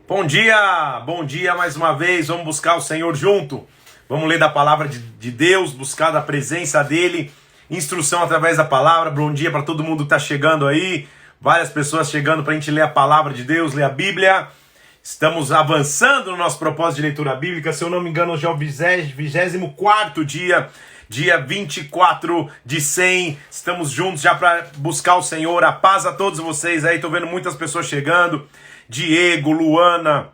Bom dia mais uma vez, vamos buscar o Senhor junto, vamos ler da palavra de Deus, buscar da presença dEle, instrução através da palavra. Bom dia para todo mundo que está chegando aí, várias pessoas chegando para a gente ler a palavra de Deus, ler a Bíblia. Estamos avançando no nosso propósito de leitura bíblica, se eu não me engano hoje é o 24º dia 24 de 100, estamos juntos já para buscar o Senhor. A paz a todos vocês aí, estou vendo muitas pessoas chegando, Diego, Luana,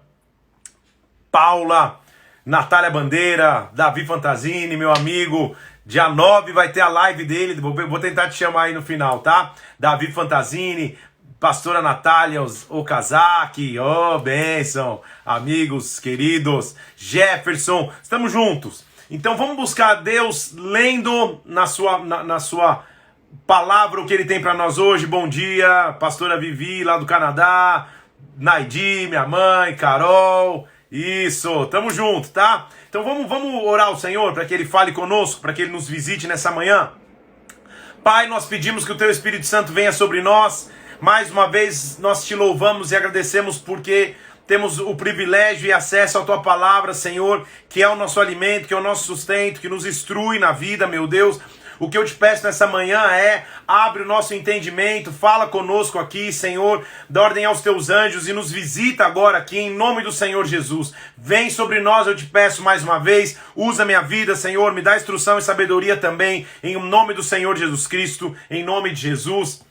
Paula, Natália Bandeira, Davi Fantasini, meu amigo. Dia 9 vai ter a live dele, vou tentar te chamar aí no final, tá? Davi Fantasini, pastora Natália Okazaki, bênção, amigos queridos, Jefferson, estamos juntos. Então vamos buscar Deus lendo na sua palavra o que Ele tem para nós hoje. Bom dia, pastora Vivi lá do Canadá, Naidi, minha mãe, Carol, isso, tamo junto, tá? Então vamos orar ao Senhor para que Ele fale conosco, para que Ele nos visite nessa manhã. Pai, nós pedimos que o Teu Espírito Santo venha sobre nós. Mais uma vez nós Te louvamos e agradecemos porque temos o privilégio e acesso à Tua palavra, Senhor, que é o nosso alimento, que é o nosso sustento, que nos instrui na vida, meu Deus. O que eu te peço nessa manhã é, abre o nosso entendimento, fala conosco aqui, Senhor, dá ordem aos teus anjos e nos visita agora aqui, em nome do Senhor Jesus. Vem sobre nós, eu te peço mais uma vez, usa minha vida, Senhor, me dá instrução e sabedoria também, em nome do Senhor Jesus Cristo, em nome de Jesus.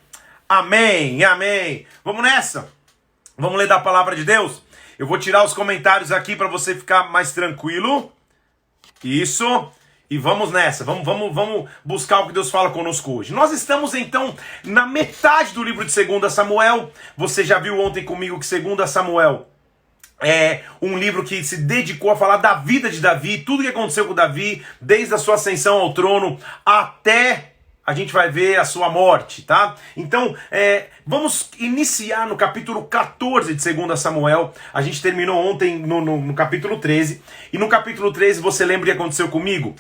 Amém, amém. Vamos nessa? Vamos ler da palavra de Deus? Eu vou tirar os comentários aqui para você ficar mais tranquilo. Isso. E vamos nessa, vamos buscar o que Deus fala conosco hoje. Nós estamos então na metade do livro de 2 Samuel. Você já viu ontem comigo que 2 Samuel é um livro que se dedicou a falar da vida de Davi, tudo que aconteceu com Davi, desde a sua ascensão ao trono até a gente vai ver a sua morte, tá? Então, vamos iniciar no capítulo 14 de 2 Samuel. A gente terminou ontem no capítulo 13. E no capítulo 13, você lembra o que aconteceu comigo?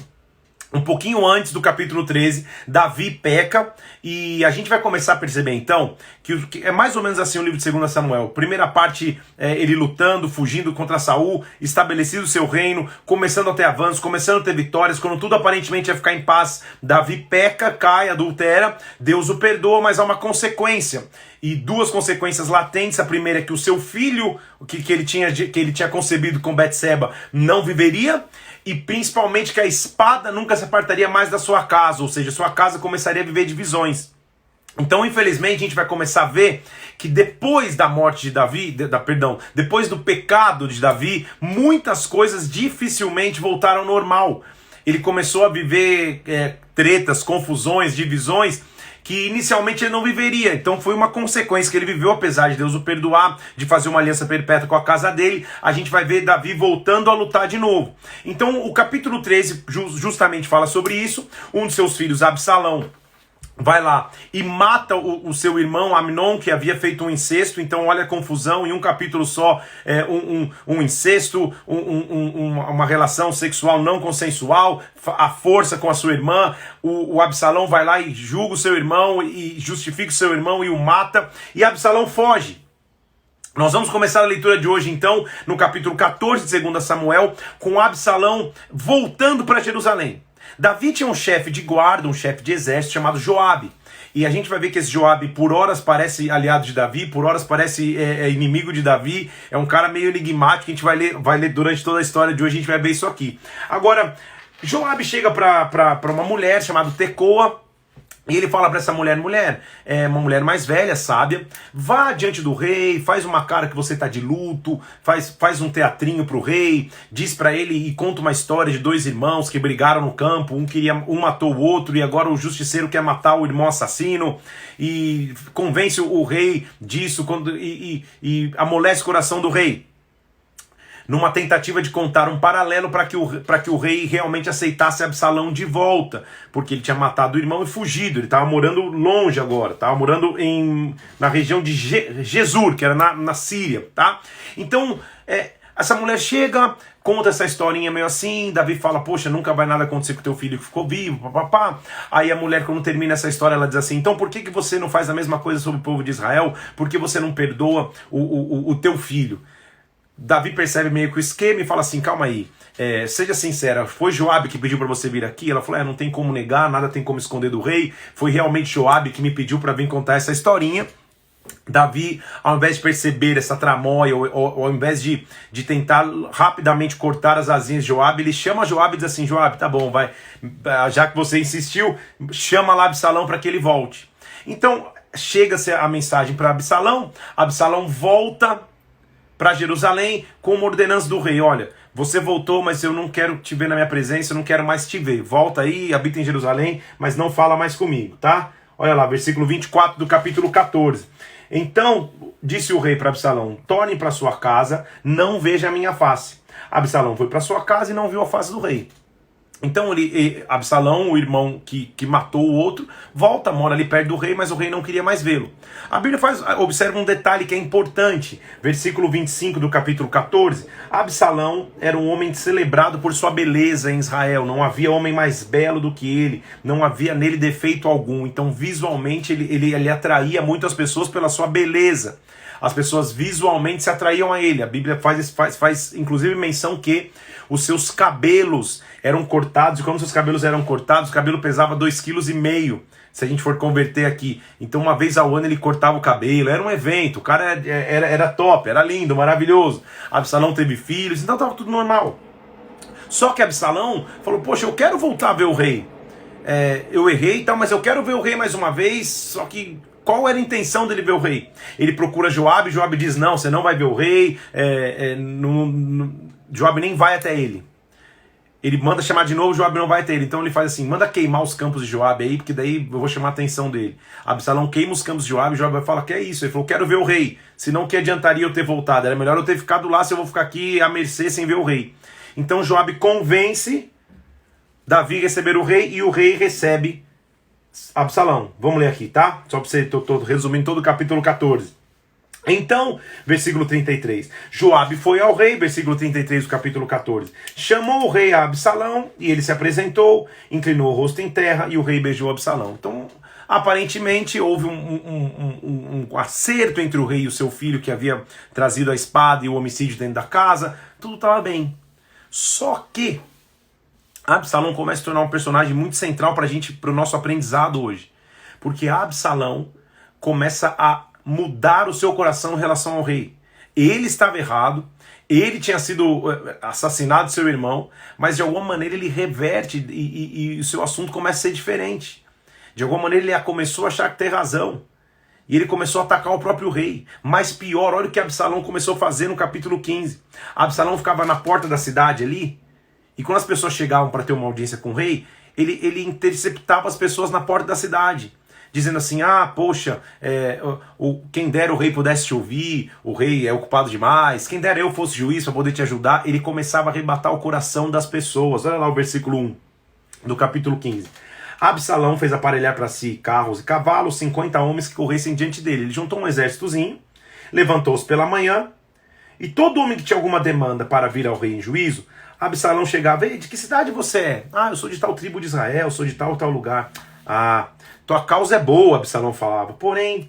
Um pouquinho antes do capítulo 13, Davi peca, e a gente vai começar a perceber então que é mais ou menos assim o livro de 2 Samuel. Primeira parte, ele lutando, fugindo contra Saul, estabelecido o seu reino, começando a ter avanços, começando a ter vitórias. Quando tudo aparentemente ia ficar em paz, Davi peca, cai, adultera, Deus o perdoa, mas há uma consequência. E duas consequências latentes. A primeira é que o seu filho, que ele tinha concebido com Betseba, não viveria. E principalmente que a espada nunca se apartaria mais da sua casa, ou seja, sua casa começaria a viver divisões. Então, infelizmente, a gente vai começar a ver que depois da morte de Davi, depois do pecado de Davi, muitas coisas dificilmente voltaram ao normal. Ele começou a viver tretas, confusões, divisões, que inicialmente ele não viveria. Então foi uma consequência que ele viveu, apesar de Deus o perdoar, de fazer uma aliança perpétua com a casa dele. A gente vai ver Davi voltando a lutar de novo. Então o capítulo 13 justamente fala sobre isso. Um de seus filhos, Absalão, vai lá e mata o seu irmão Amnon, que havia feito um incesto. Então olha a confusão, em um capítulo só, um incesto, uma relação sexual não consensual, a força com a sua irmã. O Absalão vai lá e julga o seu irmão e justifica o seu irmão e o mata, e Absalão foge. Nós vamos começar a leitura de hoje então no capítulo 14 de 2 Samuel, com Absalão voltando para Jerusalém. Davi tinha um chefe de guarda, um chefe de exército chamado Joabe. E a gente vai ver que esse Joabe por horas parece aliado de Davi, por horas parece inimigo de Davi. É um cara meio enigmático, a gente vai ler durante toda a história de hoje, a gente vai ver isso aqui. Agora, Joabe chega para uma mulher chamada Tecoa, e ele fala para essa mulher, uma mulher mais velha, sábia, vá diante do rei, faz uma cara que você tá de luto, faz um teatrinho pro rei, diz para ele e conta uma história de dois irmãos que brigaram no campo, um matou o outro e agora o justiceiro quer matar o irmão assassino, e convence o rei disso e amolece o coração do rei, numa tentativa de contar um paralelo para que o rei realmente aceitasse Absalão de volta, porque ele tinha matado o irmão e fugido. Ele estava morando longe agora, estava morando na região de Gesur, que era na Síria, tá? Então, essa mulher chega, conta essa historinha meio assim, Davi fala, poxa, nunca vai nada acontecer com teu filho que ficou vivo, papapá. Aí a mulher, quando termina essa história, ela diz assim, então por que você não faz a mesma coisa sobre o povo de Israel? Por que você não perdoa o teu filho? Davi percebe meio que o esquema e fala assim, calma aí, seja sincera, foi Joabe que pediu para você vir aqui? Ela falou, não tem como negar, nada tem como esconder do rei, foi realmente Joabe que me pediu para vir contar essa historinha. Davi, ao invés de perceber essa tramóia, ou ao invés de tentar rapidamente cortar as asinhas de Joabe, ele chama Joabe e diz assim, Joabe, tá bom, vai, já que você insistiu, chama lá Absalão para que ele volte. Então, chega-se a mensagem para Absalão, Absalão volta para Jerusalém com uma ordenança do rei, olha, você voltou, mas eu não quero te ver na minha presença, eu não quero mais te ver, volta aí, habita em Jerusalém, mas não fala mais comigo, tá? Olha lá, versículo 24 do capítulo 14. Então, disse o rei para Absalão, torne para sua casa, não veja a minha face. Absalão foi para sua casa e não viu a face do rei. Então Absalão, o irmão que matou o outro, volta, mora ali perto do rei, mas o rei não queria mais vê-lo. A Bíblia observa um detalhe que é importante. Versículo 25 do capítulo 14. Absalão era um homem celebrado por sua beleza em Israel. Não havia homem mais belo do que ele. Não havia nele defeito algum. Então visualmente ele atraía muitas pessoas pela sua beleza. As pessoas visualmente se atraíam a ele. A Bíblia faz inclusive menção que os seus cabelos eram cortados, e quando seus cabelos eram cortados, o cabelo pesava 2,5 kg, se a gente for converter aqui. Então uma vez ao ano ele cortava o cabelo, era um evento, o cara era top, era lindo, maravilhoso. Absalão teve filhos, então estava tudo normal. Só que Absalão falou, poxa, eu quero voltar a ver o rei. Eu errei e tal, mas eu quero ver o rei mais uma vez, só que qual era a intenção dele ver o rei? Ele procura Joabe, Joabe diz, não, você não vai ver o rei, Joabe nem vai até ele. Ele manda chamar de novo, Joabe não vai até ele. Então ele faz assim, manda queimar os campos de Joabe aí, porque daí eu vou chamar a atenção dele. Absalão queima os campos de Joabe, Joabe vai falar, que é isso? Ele falou, quero ver o rei, senão que adiantaria eu ter voltado? Era melhor eu ter ficado lá, se eu vou ficar aqui à mercê sem ver o rei. Então Joabe convence Davi a receber o rei, e o rei recebe Absalão. Vamos ler aqui, tá? Só para você, tô resumindo todo o capítulo 14. Então, versículo 33, Joabe foi ao rei, versículo 33 do capítulo 14, chamou o rei a Absalão, e ele se apresentou, inclinou o rosto em terra, e o rei beijou Absalão. Então, aparentemente, houve um acerto entre o rei e o seu filho, que havia trazido a espada e o homicídio dentro da casa, tudo estava bem. Só que Absalão começa a se tornar um personagem muito central para o nosso aprendizado hoje, porque Absalão começa a mudar o seu coração em relação ao rei. Ele estava errado, ele tinha sido assassinado, seu irmão, mas de alguma maneira ele reverte e o seu assunto começa a ser diferente. De alguma maneira ele começou a achar que tem razão. E ele começou a atacar o próprio rei. Mas pior, olha o que Absalão começou a fazer no capítulo 15. Absalão ficava na porta da cidade ali, e quando as pessoas chegavam para ter uma audiência com o rei, ele interceptava as pessoas na porta da cidade, dizendo assim, poxa, quem dera o rei pudesse te ouvir, o rei é ocupado demais, quem dera eu fosse juiz para poder te ajudar. Ele começava a arrebatar o coração das pessoas. Olha lá o versículo 1 do capítulo 15. Absalão fez aparelhar para si carros e cavalos, 50 homens que corressem diante dele. Ele juntou um exércitozinho, levantou-se pela manhã, e todo homem que tinha alguma demanda para vir ao rei em juízo, Absalão chegava, de que cidade você é? Eu sou de tal tribo de Israel, sou de tal lugar. Tua causa é boa, Absalão falava, porém,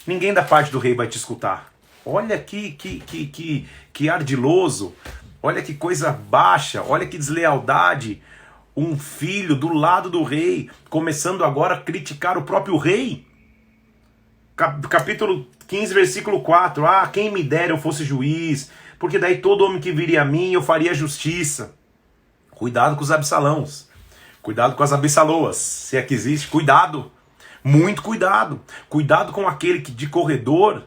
ninguém da parte do rei vai te escutar. Olha que ardiloso, olha que coisa baixa, olha que deslealdade. Um filho do lado do rei, começando agora a criticar o próprio rei. Capítulo 15, versículo 4. Quem me dera eu fosse juiz, porque daí todo homem que viria a mim eu faria justiça. Cuidado com os Absalãos. Cuidado com as Absaloas, se é que existe. Cuidado, muito cuidado. Cuidado com aquele que de corredor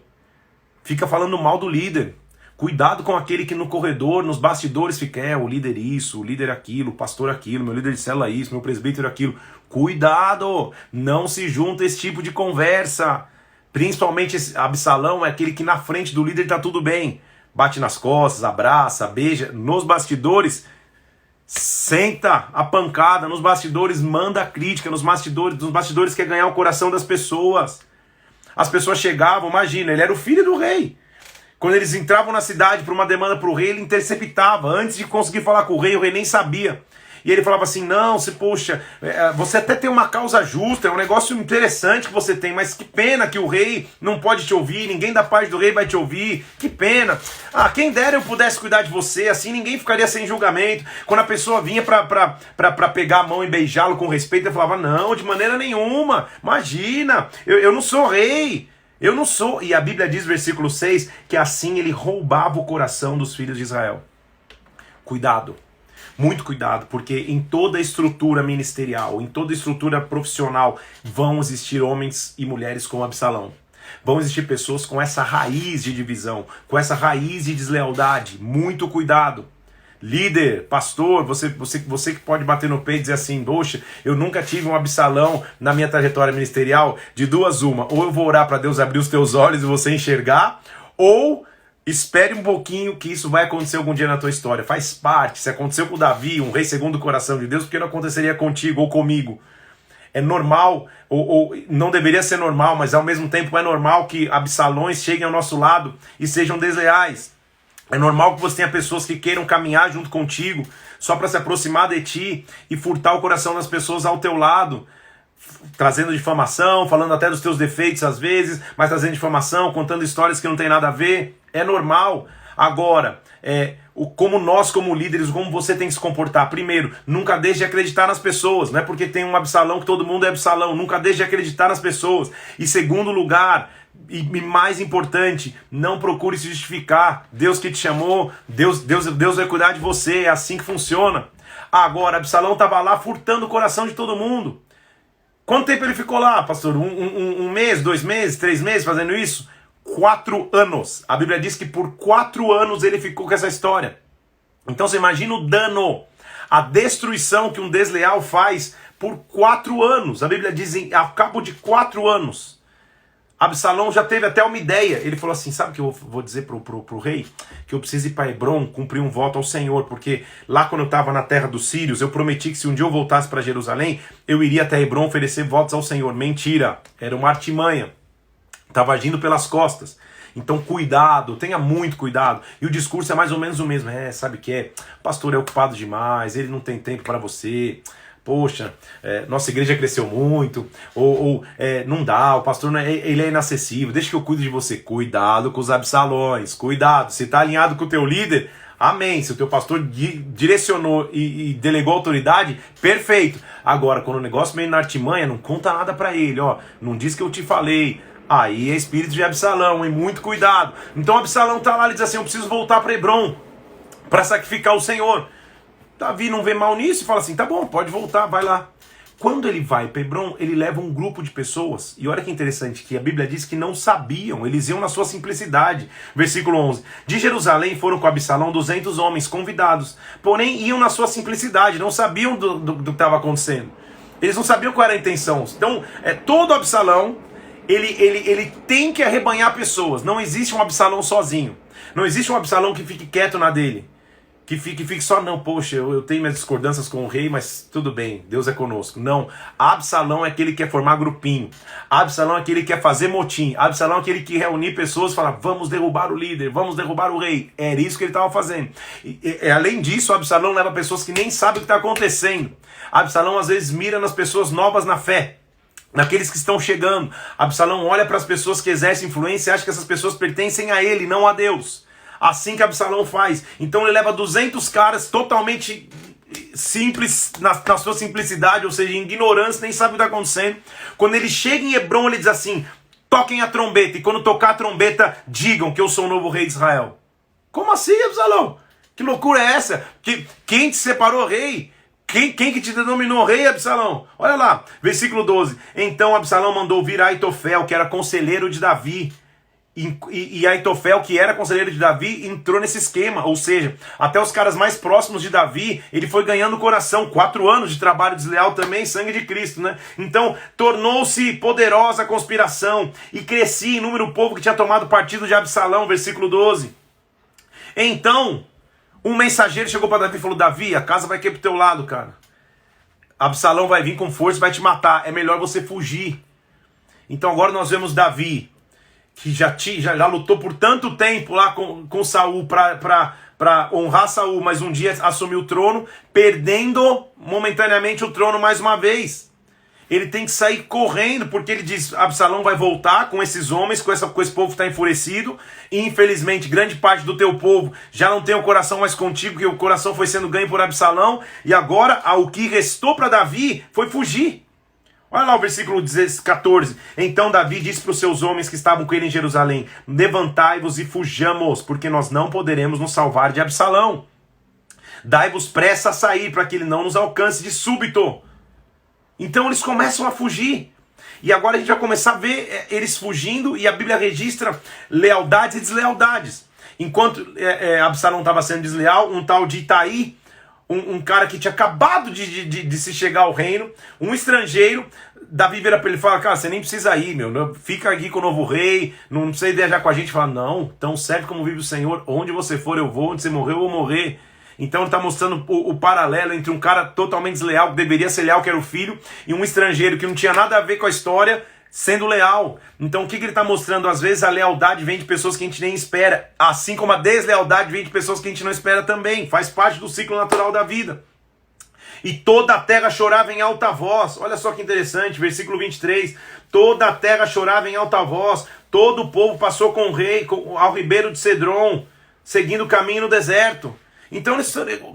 fica falando mal do líder. Cuidado com aquele que no corredor, nos bastidores fica, o líder isso, o líder aquilo, o pastor aquilo, meu líder de célula isso, meu presbítero aquilo. Cuidado, não se junta esse tipo de conversa. Principalmente Absalão é aquele que na frente do líder tá tudo bem. Bate nas costas, abraça, beija. Nos bastidores, senta a pancada. Nos bastidores, manda a crítica. Nos bastidores quer ganhar o coração das pessoas. As pessoas chegavam, imagina, ele era o filho do rei. Quando eles entravam na cidade por uma demanda para o rei, ele interceptava. Antes de conseguir falar com o rei nem sabia. E ele falava assim, não, poxa, você até tem uma causa justa, é um negócio interessante que você tem, mas que pena que o rei não pode te ouvir, ninguém da parte do rei vai te ouvir, que pena. Ah, quem dera eu pudesse cuidar de você, assim ninguém ficaria sem julgamento. Quando a pessoa vinha pra pegar a mão e beijá-lo com respeito, eu falava, não, de maneira nenhuma, imagina, eu não sou rei. Eu não sou, e a Bíblia diz, versículo 6, que assim ele roubava o coração dos filhos de Israel. Cuidado, muito cuidado, porque em toda estrutura ministerial, em toda estrutura profissional, vão existir homens e mulheres como Absalão. Vão existir pessoas com essa raiz de divisão, com essa raiz de deslealdade. Muito cuidado. Líder, pastor, você que pode bater no peito e dizer assim, poxa, eu nunca tive um Absalão na minha trajetória ministerial, de duas uma, ou eu vou orar para Deus abrir os teus olhos e você enxergar, ou espere um pouquinho que isso vai acontecer algum dia na tua história, faz parte. Se aconteceu com Davi, um rei segundo o coração de Deus, por que não aconteceria contigo ou comigo? É normal, ou não deveria ser normal, mas ao mesmo tempo é normal que Absalões cheguem ao nosso lado e sejam desleais. É normal que você tenha pessoas que queiram caminhar junto contigo só para se aproximar de ti e furtar o coração das pessoas ao teu lado, trazendo difamação, falando até dos teus defeitos às vezes, mas trazendo difamação, contando histórias que não tem nada a ver. É normal. Agora, como nós, como líderes, como você tem que se comportar? Primeiro, nunca deixe de acreditar nas pessoas. Não é porque tem um Absalão que todo mundo é Absalão. Nunca deixe de acreditar nas pessoas. E segundo lugar, e mais importante, não procure se justificar. Deus que te chamou, Deus vai cuidar de você. É assim que funciona. Agora, Absalão estava lá furtando o coração de todo mundo. Quanto tempo ele ficou lá, pastor? Um mês, 2 meses, 3 meses fazendo isso? 4 anos. A Bíblia diz que por 4 anos ele ficou com essa história. Então você imagina o dano, a destruição que um desleal faz por 4 anos. A Bíblia diz, ao cabo de 4 anos, Absalão já teve até uma ideia. Ele falou assim, sabe o que eu vou dizer pro rei? Que eu preciso ir para Hebrom, cumprir um voto ao Senhor, porque lá quando eu estava na terra dos sírios, eu prometi que se um dia eu voltasse para Jerusalém, eu iria até Hebrom oferecer votos ao Senhor. Mentira, era uma artimanha. Estava agindo pelas costas. Então cuidado, tenha muito cuidado. E o discurso é mais ou menos o mesmo. Sabe o que é? O pastor é ocupado demais, ele não tem tempo para você. Poxa, nossa igreja cresceu muito. Não dá, o pastor ele é inacessível. Deixa que eu cuido de você. Cuidado com os Absalões, cuidado. Se está alinhado com o teu líder, amém. Se o teu pastor direcionou e delegou autoridade, perfeito. Agora, quando o negócio meio na artimanha, não conta nada para ele. Não diz que eu te falei. Aí é espírito de Absalão, hein? Muito cuidado. Então Absalão tá lá e diz assim, eu preciso voltar para Hebrom para sacrificar o Senhor. Davi não vê mal nisso e fala assim, tá bom, pode voltar, vai lá. Quando ele vai para Hebrom, ele leva um grupo de pessoas, e olha que interessante, que a Bíblia diz que não sabiam, eles iam na sua simplicidade. Versículo 11, de Jerusalém foram com Absalão 200 homens convidados, porém iam na sua simplicidade, não sabiam do que estava acontecendo. Eles não sabiam qual era a intenção. Então, todo Absalão, ele tem que arrebanhar pessoas. Não existe um Absalão sozinho. Não existe um Absalão que fique quieto na dele. Que fique só, não, poxa, eu tenho minhas discordâncias com o rei, mas tudo bem, Deus é conosco. Não, Absalão é aquele que quer formar grupinho. Absalão é aquele que quer fazer motim. Absalão é aquele que reunir pessoas e falar, vamos derrubar o líder, vamos derrubar o rei. Era isso que ele estava fazendo. Além disso, Absalão leva pessoas que nem sabem o que está acontecendo. Absalão às vezes mira nas pessoas novas na fé, naqueles que estão chegando. Absalão olha para as pessoas que exercem influência e acha que essas pessoas pertencem a ele, não a Deus. Assim que Absalão faz. Então ele leva 200 caras totalmente simples, na sua simplicidade, ou seja, em ignorância, nem sabe o que está acontecendo. Quando ele chega em Hebrom, ele diz assim, toquem a trombeta, e quando tocar a trombeta, digam que eu sou o novo rei de Israel. Como assim, Absalão? Que loucura é essa? Quem te separou rei? Quem que te denominou rei, Absalão? Olha lá, versículo 12. Então Absalão mandou vir Aitofel, que era conselheiro de Davi. E Aitofel, que era conselheiro de Davi, entrou nesse esquema. Ou seja, até os caras mais próximos de Davi, ele foi ganhando o coração. 4 anos de trabalho desleal também, sangue de Cristo, né? Então, tornou-se poderosa a conspiração e crescia em número o povo que tinha tomado partido de Absalão, versículo 12. Então, um mensageiro chegou para Davi e falou, Davi, a casa vai cair pro teu lado, cara. Absalão vai vir com força e vai te matar. É melhor você fugir. Então agora nós vemos Davi, que já lutou por tanto tempo lá com Saul para para honrar Saul, mas um dia assumir o trono, perdendo momentaneamente o trono mais uma vez. Ele tem que sair correndo, porque ele diz, Absalão vai voltar com esses homens, com esse povo que está enfurecido, e infelizmente grande parte do teu povo já não tem o coração mais contigo, porque o coração foi sendo ganho por Absalão, e agora o que restou para Davi foi fugir. Olha lá o versículo 14. Então Davi disse para os seus homens que estavam com ele em Jerusalém, levantai-vos e fujamos, porque nós não poderemos nos salvar de Absalão. Dai-vos pressa a sair, para que ele não nos alcance de súbito. Então eles começam a fugir. E agora a gente vai começar a ver eles fugindo, e a Bíblia registra lealdades e deslealdades. Enquanto Absalão estava sendo desleal, um tal de Itaí, um cara que tinha acabado de se chegar ao reino, um estrangeiro, Davi vira para ele e fala, cara, você nem precisa ir, fica aqui com o novo rei, não precisa viajar com a gente. Fala, não, tão certo como vive o Senhor, onde você for eu vou, onde você morrer eu vou morrer. Então ele está mostrando o paralelo entre um cara totalmente desleal, que deveria ser leal, que era o filho, e um estrangeiro que não tinha nada a ver com a história, sendo leal. Então o que ele está mostrando? Às vezes a lealdade vem de pessoas que a gente nem espera, assim como a deslealdade vem de pessoas que a gente não espera também, faz parte do ciclo natural da vida. E toda a terra chorava em alta voz. Olha só que interessante, versículo 23. Toda a terra chorava em alta voz, todo o povo passou com o rei ao ribeiro de Cedron, seguindo o caminho no deserto. Então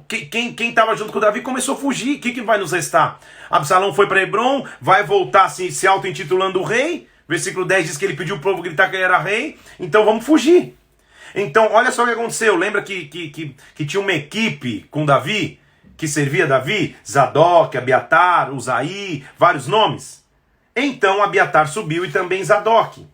quem estava junto com Davi começou a fugir. O que vai nos restar? Absalão foi para Hebron, vai voltar se auto-intitulando rei. Versículo 10 diz que ele pediu o povo gritar que ele era rei. Então vamos fugir. Então olha só o que aconteceu. Lembra que tinha uma equipe com Davi, que servia Davi? Zadok, Abiatar, Uzaí, vários nomes. Então Abiatar subiu e também Zadok.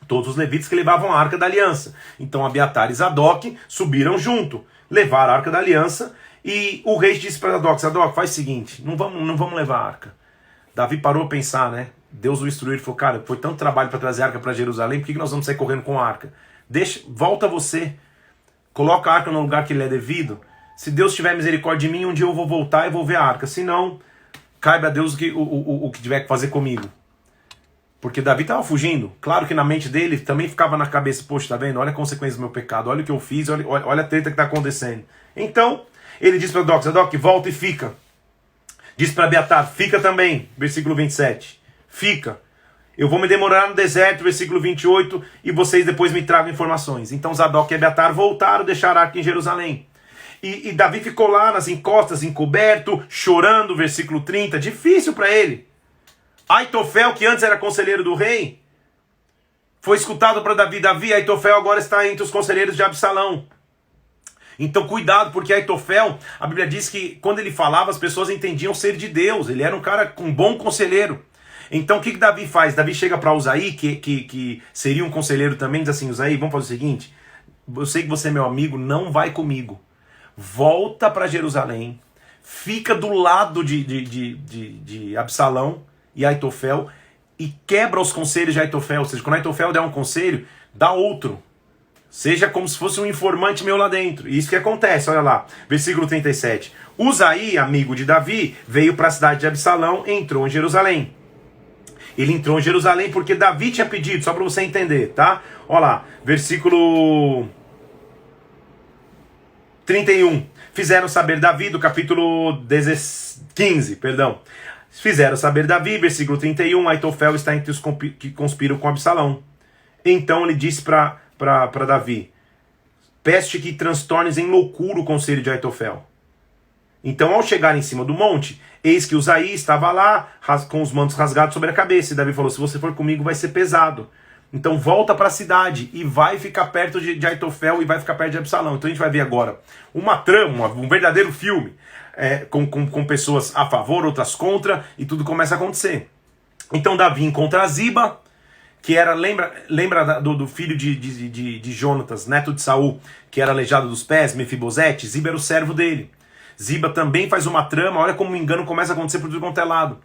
Todos os levitas que levavam a arca da aliança. Então Abiatar e Zadok subiram junto. Levaram a arca da aliança, e o rei disse para Zadok, faz o seguinte, não vamos levar a arca. Davi parou a pensar, né? Deus o instruiu e falou, cara, foi tanto trabalho para trazer a arca para Jerusalém, por que nós vamos sair correndo com a arca? Volta você, coloca a arca no lugar que lhe é devido. Se Deus tiver misericórdia de mim, um dia eu vou voltar e vou ver a arca. Se não, caiba a Deus o que tiver que fazer comigo. Porque Davi estava fugindo. Claro que na mente dele também ficava na cabeça, poxa, tá vendo? Olha a consequência do meu pecado, olha o que eu fiz, olha a treta que está acontecendo. Então, ele diz para Zadok, volta e fica. Diz para Abiatar, fica também, versículo 27. Fica. Eu vou me demorar no deserto, versículo 28, e vocês depois me tragam informações. Então Zadok e Abiatar voltaram, deixaram a arca em Jerusalém. E Davi ficou lá nas encostas, encoberto, chorando, versículo 30. Difícil para ele. Aitofel, que antes era conselheiro do rei, foi escutado para Davi. Aitofel agora está entre os conselheiros de Absalão. Então cuidado, porque Aitofel, a Bíblia diz que quando ele falava, as pessoas entendiam ser de Deus. Ele era um cara, um bom conselheiro. Então o que Davi faz? Davi chega para Uzaí, que seria um conselheiro também, diz assim, Uzaí, vamos fazer o seguinte, eu sei que você é meu amigo, não vai comigo. Volta para Jerusalém, fica do lado de Absalão e Aitofel, e quebra os conselhos de Aitofel. Ou seja, quando Aitofel der um conselho, dá outro. Seja como se fosse um informante meu lá dentro. E isso que acontece, olha lá. Versículo 37. Uzaí, amigo de Davi, veio para a cidade de Absalão e entrou em Jerusalém. Ele entrou em Jerusalém porque Davi tinha pedido, só para você entender, tá? Olha lá, versículo 31. Fizeram saber Davi, do capítulo 15, perdão. Fizeram saber Davi, versículo 31, Aitofel está entre os que conspiram com Absalão. Então ele disse para Davi, peço-te que transtornes em loucura o conselho de Aitofel. Então ao chegar em cima do monte, eis que Uzaí estava lá, com os mantos rasgados sobre a cabeça. E Davi falou, se você for comigo vai ser pesado. Então volta para a cidade e vai ficar perto de Aitofel e vai ficar perto de Absalão. Então a gente vai ver agora uma trama, um verdadeiro filme. Com pessoas a favor, outras contra, e tudo começa a acontecer. Então Davi encontra Ziba, que era, lembra do filho de Jonatas, neto de Saul, que era aleijado dos pés, Mefibosete. Ziba era o servo dele. Ziba também faz uma trama, olha como o engano começa a acontecer por tudo quanto é lado.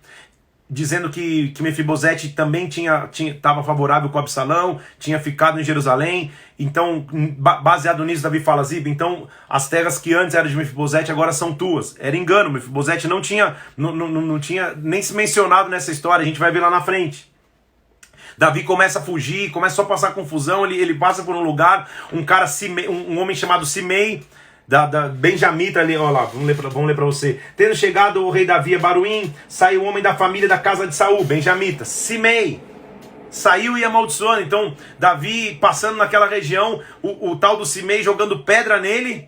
Dizendo que Mefibosete também estava favorável com Absalão, tinha ficado em Jerusalém. Então, baseado nisso, Davi fala, Ziba, então as terras que antes eram de Mefibosete agora são tuas. Era engano, Mefibosete não tinha nem se mencionado nessa história, a gente vai ver lá na frente. Davi começa a fugir, começa só a passar confusão, ele passa por um lugar, um homem chamado Simei, da Benjamita ali, olha lá, vamos ler para você. Tendo chegado o rei Davi a Baruim, saiu o homem da família da casa de Saul, Benjamita, Simei, saiu e amaldiçoando. Então Davi passando naquela região, o tal do Simei jogando pedra nele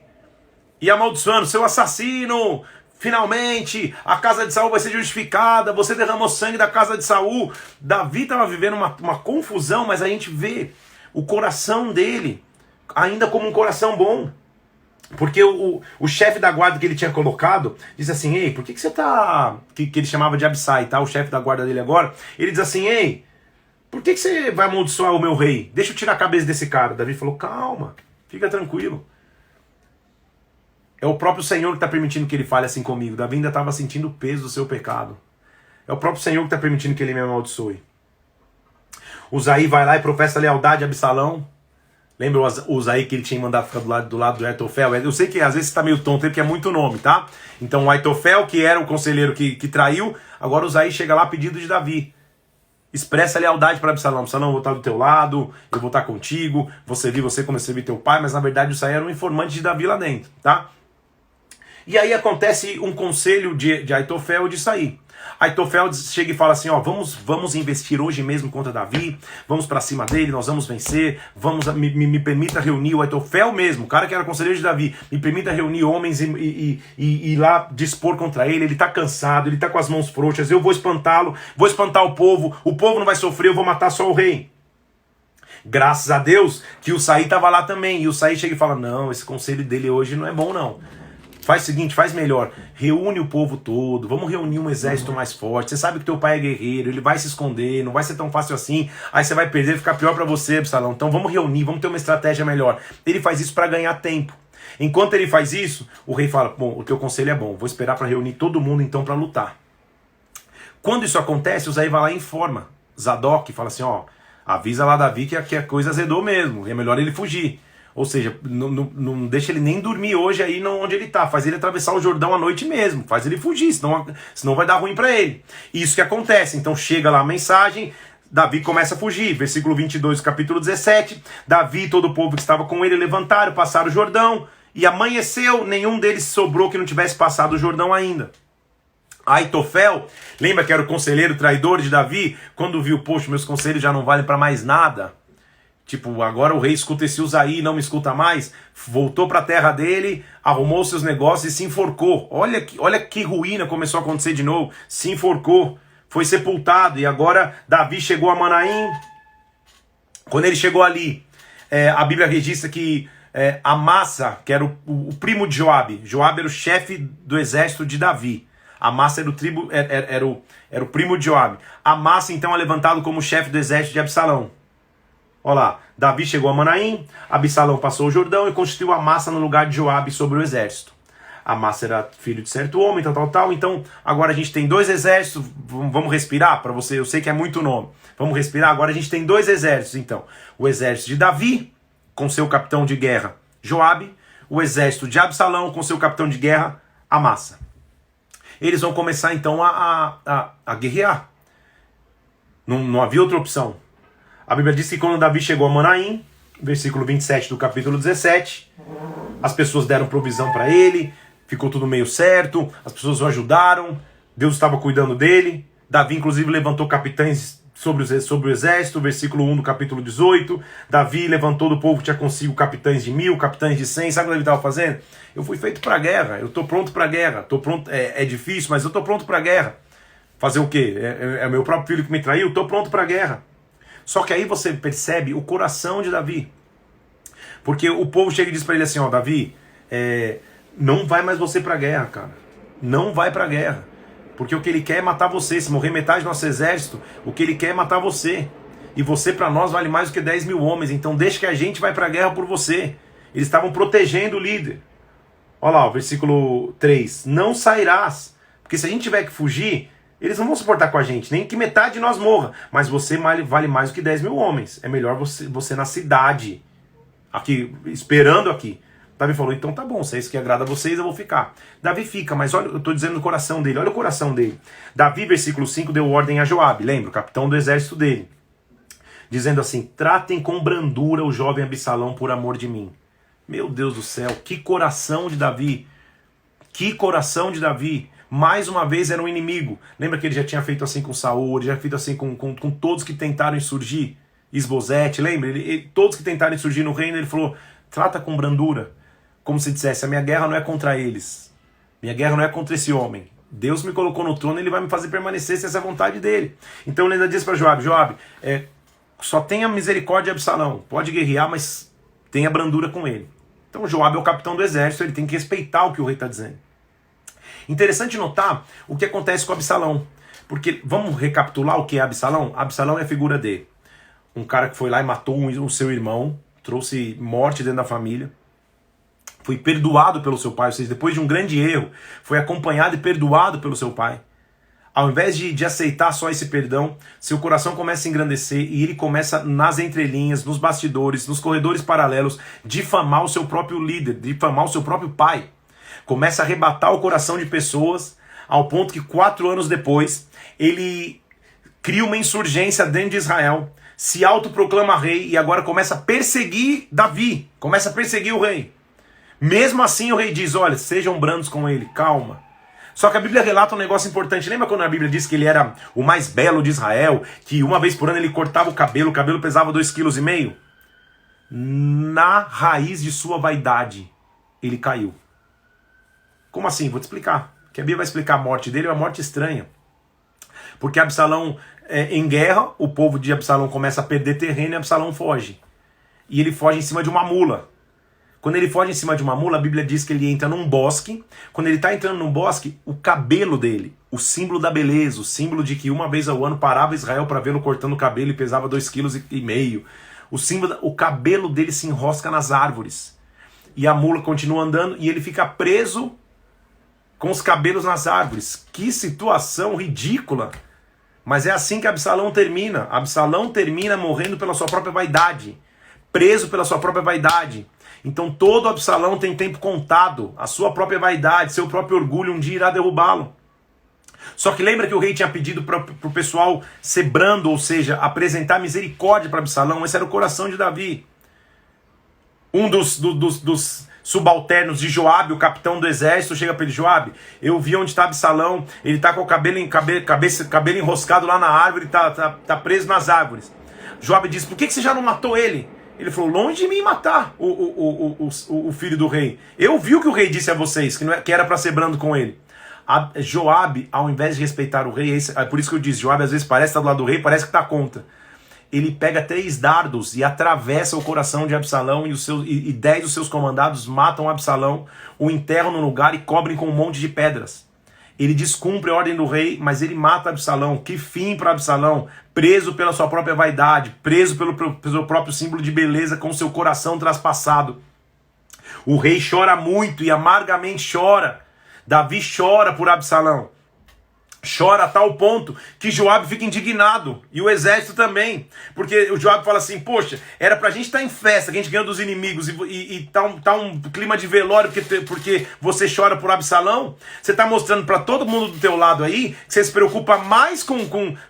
e amaldiçoando, seu assassino, finalmente a casa de Saul vai ser justificada, você derramou sangue da casa de Saul. Davi estava vivendo uma confusão, mas a gente vê o coração dele ainda como um coração bom. Porque o chefe da guarda que ele tinha colocado diz assim: ei, por que você tá... Que ele chamava de Abissai, tá? O chefe da guarda dele agora. Ele diz assim: ei, por que você vai amaldiçoar o meu rei? Deixa eu tirar a cabeça desse cara. Davi falou: calma, fica tranquilo. É o próprio Senhor que está permitindo que ele fale assim comigo. Davi ainda estava sentindo o peso do seu pecado. É o próprio Senhor que está permitindo que ele me amaldiçoe. Uzaí vai lá e professa lealdade a Absalão. Lembra o Uzaí que ele tinha mandado ficar do lado do Aitofel? Eu sei que às vezes está meio tonto, porque é muito nome, tá? Então o Aitofel, que era o conselheiro que traiu, agora o Uzaí chega lá a pedido de Davi. Expressa lealdade para Absalão. Absalão, eu vou estar do teu lado, eu vou estar contigo, vou servir você como eu servi teu pai, mas na verdade o Uzaí era um informante de Davi lá dentro, tá? E aí acontece um conselho de Aitofel de sair. Aitofel chega e fala assim: ó, vamos investir hoje mesmo contra Davi, vamos para cima dele, nós vamos vencer, me permita reunir o Aitofel mesmo, o cara que era conselheiro de Davi, me permita reunir homens e ir lá dispor contra ele tá cansado, ele tá com as mãos frouxas, eu vou espantá-lo, vou espantar o povo não vai sofrer, eu vou matar só o rei. Graças a Deus que o Saí estava lá também, e o Saí chega e fala: não, esse conselho dele hoje não é bom não. Faz o seguinte, faz melhor, reúne o povo todo, vamos reunir um exército mais forte, você sabe que teu pai é guerreiro, ele vai se esconder, não vai ser tão fácil assim, aí você vai perder, vai ficar pior pra você, Absalão, então vamos reunir, vamos ter uma estratégia melhor. Ele faz isso para ganhar tempo. Enquanto ele faz isso, o rei fala: bom, o teu conselho é bom, vou esperar para reunir todo mundo então para lutar. Quando isso acontece, o Uzaí vai lá e informa Zadok, fala assim: ó, avisa lá Davi que a coisa azedou mesmo, é melhor ele fugir. Ou seja, não deixa ele nem dormir hoje aí onde ele está. Faz ele atravessar o Jordão à noite mesmo. Faz ele fugir, senão vai dar ruim para ele. Isso que acontece. Então chega lá a mensagem, Davi começa a fugir. Versículo 22, capítulo 17. Davi e todo o povo que estava com ele levantaram, passaram o Jordão. E amanheceu, nenhum deles sobrou que não tivesse passado o Jordão ainda. Aitofel, lembra que era o conselheiro traidor de Davi? Quando viu, poxa, meus conselhos já não valem para mais nada. Tipo, agora o rei escuta esse Uzaí, não me escuta mais. Voltou para a terra dele, arrumou seus negócios e se enforcou. Olha que ruína começou a acontecer de novo. Se enforcou, foi sepultado. E agora Davi chegou a Manaim. Quando ele chegou ali, a Bíblia registra que Amassa, que era o primo de Joabe. Joabe era o chefe do exército de Davi. Amassa era o primo de Joabe. Amassa então é levantado como chefe do exército de Absalão. Olha lá, Davi chegou a Manaim, Absalão passou o Jordão e constituiu Amassa no lugar de Joabe sobre o exército. Amassa era filho de certo homem, tal. Então, agora a gente tem dois exércitos. Vamos respirar para você? Eu sei que é muito nome. Vamos respirar? Agora a gente tem dois exércitos, então. O exército de Davi, com seu capitão de guerra, Joabe. O exército de Absalão, com seu capitão de guerra, Amassa. Eles vão começar, então, a guerrear. Não havia outra opção. A Bíblia diz que quando Davi chegou a Manaim, versículo 27 do capítulo 17, as pessoas deram provisão para ele, ficou tudo meio certo, as pessoas o ajudaram, Deus estava cuidando dele. Davi inclusive levantou capitães sobre o exército, versículo 1 do capítulo 18. Davi levantou do povo que tinha consigo capitães de 1000, capitães de 100. Sabe o que Davi estava fazendo? Eu fui feito para a guerra, eu estou pronto para a guerra, é difícil, mas eu estou pronto para a guerra. Fazer o quê? É meu próprio filho que me traiu? Estou pronto para a guerra. Só que aí você percebe o coração de Davi. Porque o povo chega e diz para ele assim: ó, Davi, não vai mais você para a guerra, cara. Não vai para a guerra. Porque o que ele quer é matar você. Se morrer metade do nosso exército, o que ele quer é matar você. E você para nós vale mais do que 10 mil homens. Então deixa que a gente vai para a guerra por você. Eles estavam protegendo o líder. Olha lá, o versículo 3. Não sairás. Porque se a gente tiver que fugir, eles não vão suportar com a gente, nem que metade de nós morra. Mas você vale mais do que 10 mil homens. É melhor você na cidade, aqui, esperando aqui. Davi falou: então tá bom, se é isso que agrada a vocês, eu vou ficar. Davi fica, mas olha, eu estou dizendo no coração dele, olha o coração dele. Davi, versículo 5, deu ordem a Joabe, lembra, o capitão do exército dele. dizendo assim: tratem com brandura o jovem Absalão por amor de mim. Meu Deus do céu, que coração de Davi! Que coração de Davi! Mais uma vez era um inimigo. Lembra que ele já tinha feito assim com Saul, ele já tinha feito assim com todos que tentaram insurgir? Isbosete, lembra? Todos que tentaram insurgir no reino, ele falou: trata com brandura. Como se dissesse: a minha guerra não é contra eles. Minha guerra não é contra esse homem. Deus me colocou no trono, ele vai me fazer permanecer se essa é a vontade dele. Então ele ainda diz para Joabe: Joabe, só tenha misericórdia de Absalão. Pode guerrear, mas tenha brandura com ele. Então Joabe é o capitão do exército, ele tem que respeitar o que o rei está dizendo. Interessante notar o que acontece com Absalão. Porque vamos recapitular o que é Absalão? Absalão é a figura de um cara que foi lá e matou o seu irmão, trouxe morte dentro da família, foi perdoado pelo seu pai, ou seja, depois de um grande erro, foi acompanhado e perdoado pelo seu pai. Ao invés de aceitar só esse perdão, seu coração começa a engrandecer e ele começa nas entrelinhas, nos bastidores, nos corredores paralelos, difamar o seu próprio líder, difamar o seu próprio pai. Começa a arrebatar o coração de pessoas, ao ponto que 4 anos depois, ele cria uma insurgência dentro de Israel, se autoproclama rei e agora começa a perseguir Davi, começa a perseguir o rei. Mesmo assim o rei diz: olha, sejam brandos com ele, calma. Só que a Bíblia relata um negócio importante. Lembra quando a Bíblia diz que ele era o mais belo de Israel, que uma vez por ano ele cortava o cabelo pesava 2,5 kg? Na raiz de sua vaidade, ele caiu. Como assim? Vou te explicar. Que a Bíblia vai explicar a morte dele, é uma morte estranha. Porque Absalão, em guerra, o povo de Absalão começa a perder terreno e Absalão foge. E ele foge em cima de uma mula. Quando ele foge em cima de uma mula, a Bíblia diz que ele entra num bosque. Quando ele está entrando num bosque, o cabelo dele, o símbolo da beleza, o símbolo de que uma vez ao ano parava Israel para vê-lo cortando o cabelo e pesava 2,5 kg. O cabelo dele se enrosca nas árvores. E a mula continua andando e ele fica preso com os cabelos nas árvores. Que situação ridícula! Mas é assim que Absalão termina. Absalão termina morrendo pela sua própria vaidade, preso pela sua própria vaidade. Então todo Absalão tem tempo contado. A sua própria vaidade, seu próprio orgulho um dia irá derrubá-lo. Só que lembra que o rei tinha pedido para o pessoal ser brando, ou seja, apresentar misericórdia para Absalão. Esse era o coração de Davi. Um dos subalternos de Joabe, o capitão do exército, chega para ele: Joabe, eu vi onde está Absalão, ele está com o cabelo enroscado lá na árvore, tá preso nas árvores. Joabe diz: por que você já não matou ele? Ele falou: longe de mim matar o filho do rei. Eu vi o que o rei disse a vocês, que era para ser brando com ele. Joabe, ao invés de respeitar o rei, é por isso que eu disse, Joabe às vezes parece estar do lado do rei, parece que está contra. Ele pega 3 dardos e atravessa o coração de Absalão e 10 dos seus comandados matam Absalão, o enterram no lugar e cobrem com um monte de pedras. Ele descumpre a ordem do rei, mas ele mata Absalão. Que fim para Absalão, preso pela sua própria vaidade, preso pelo seu próprio símbolo de beleza, com seu coração traspassado. O rei chora muito e amargamente chora. Davi chora por Absalão. Chora a tal ponto que Joabe fica indignado. E o exército também. Porque o Joabe fala assim: poxa, era pra gente estar em festa, que a gente ganhou dos inimigos, e tá um clima de velório porque você chora por Absalão. Você tá mostrando pra todo mundo do teu lado aí que você se preocupa mais com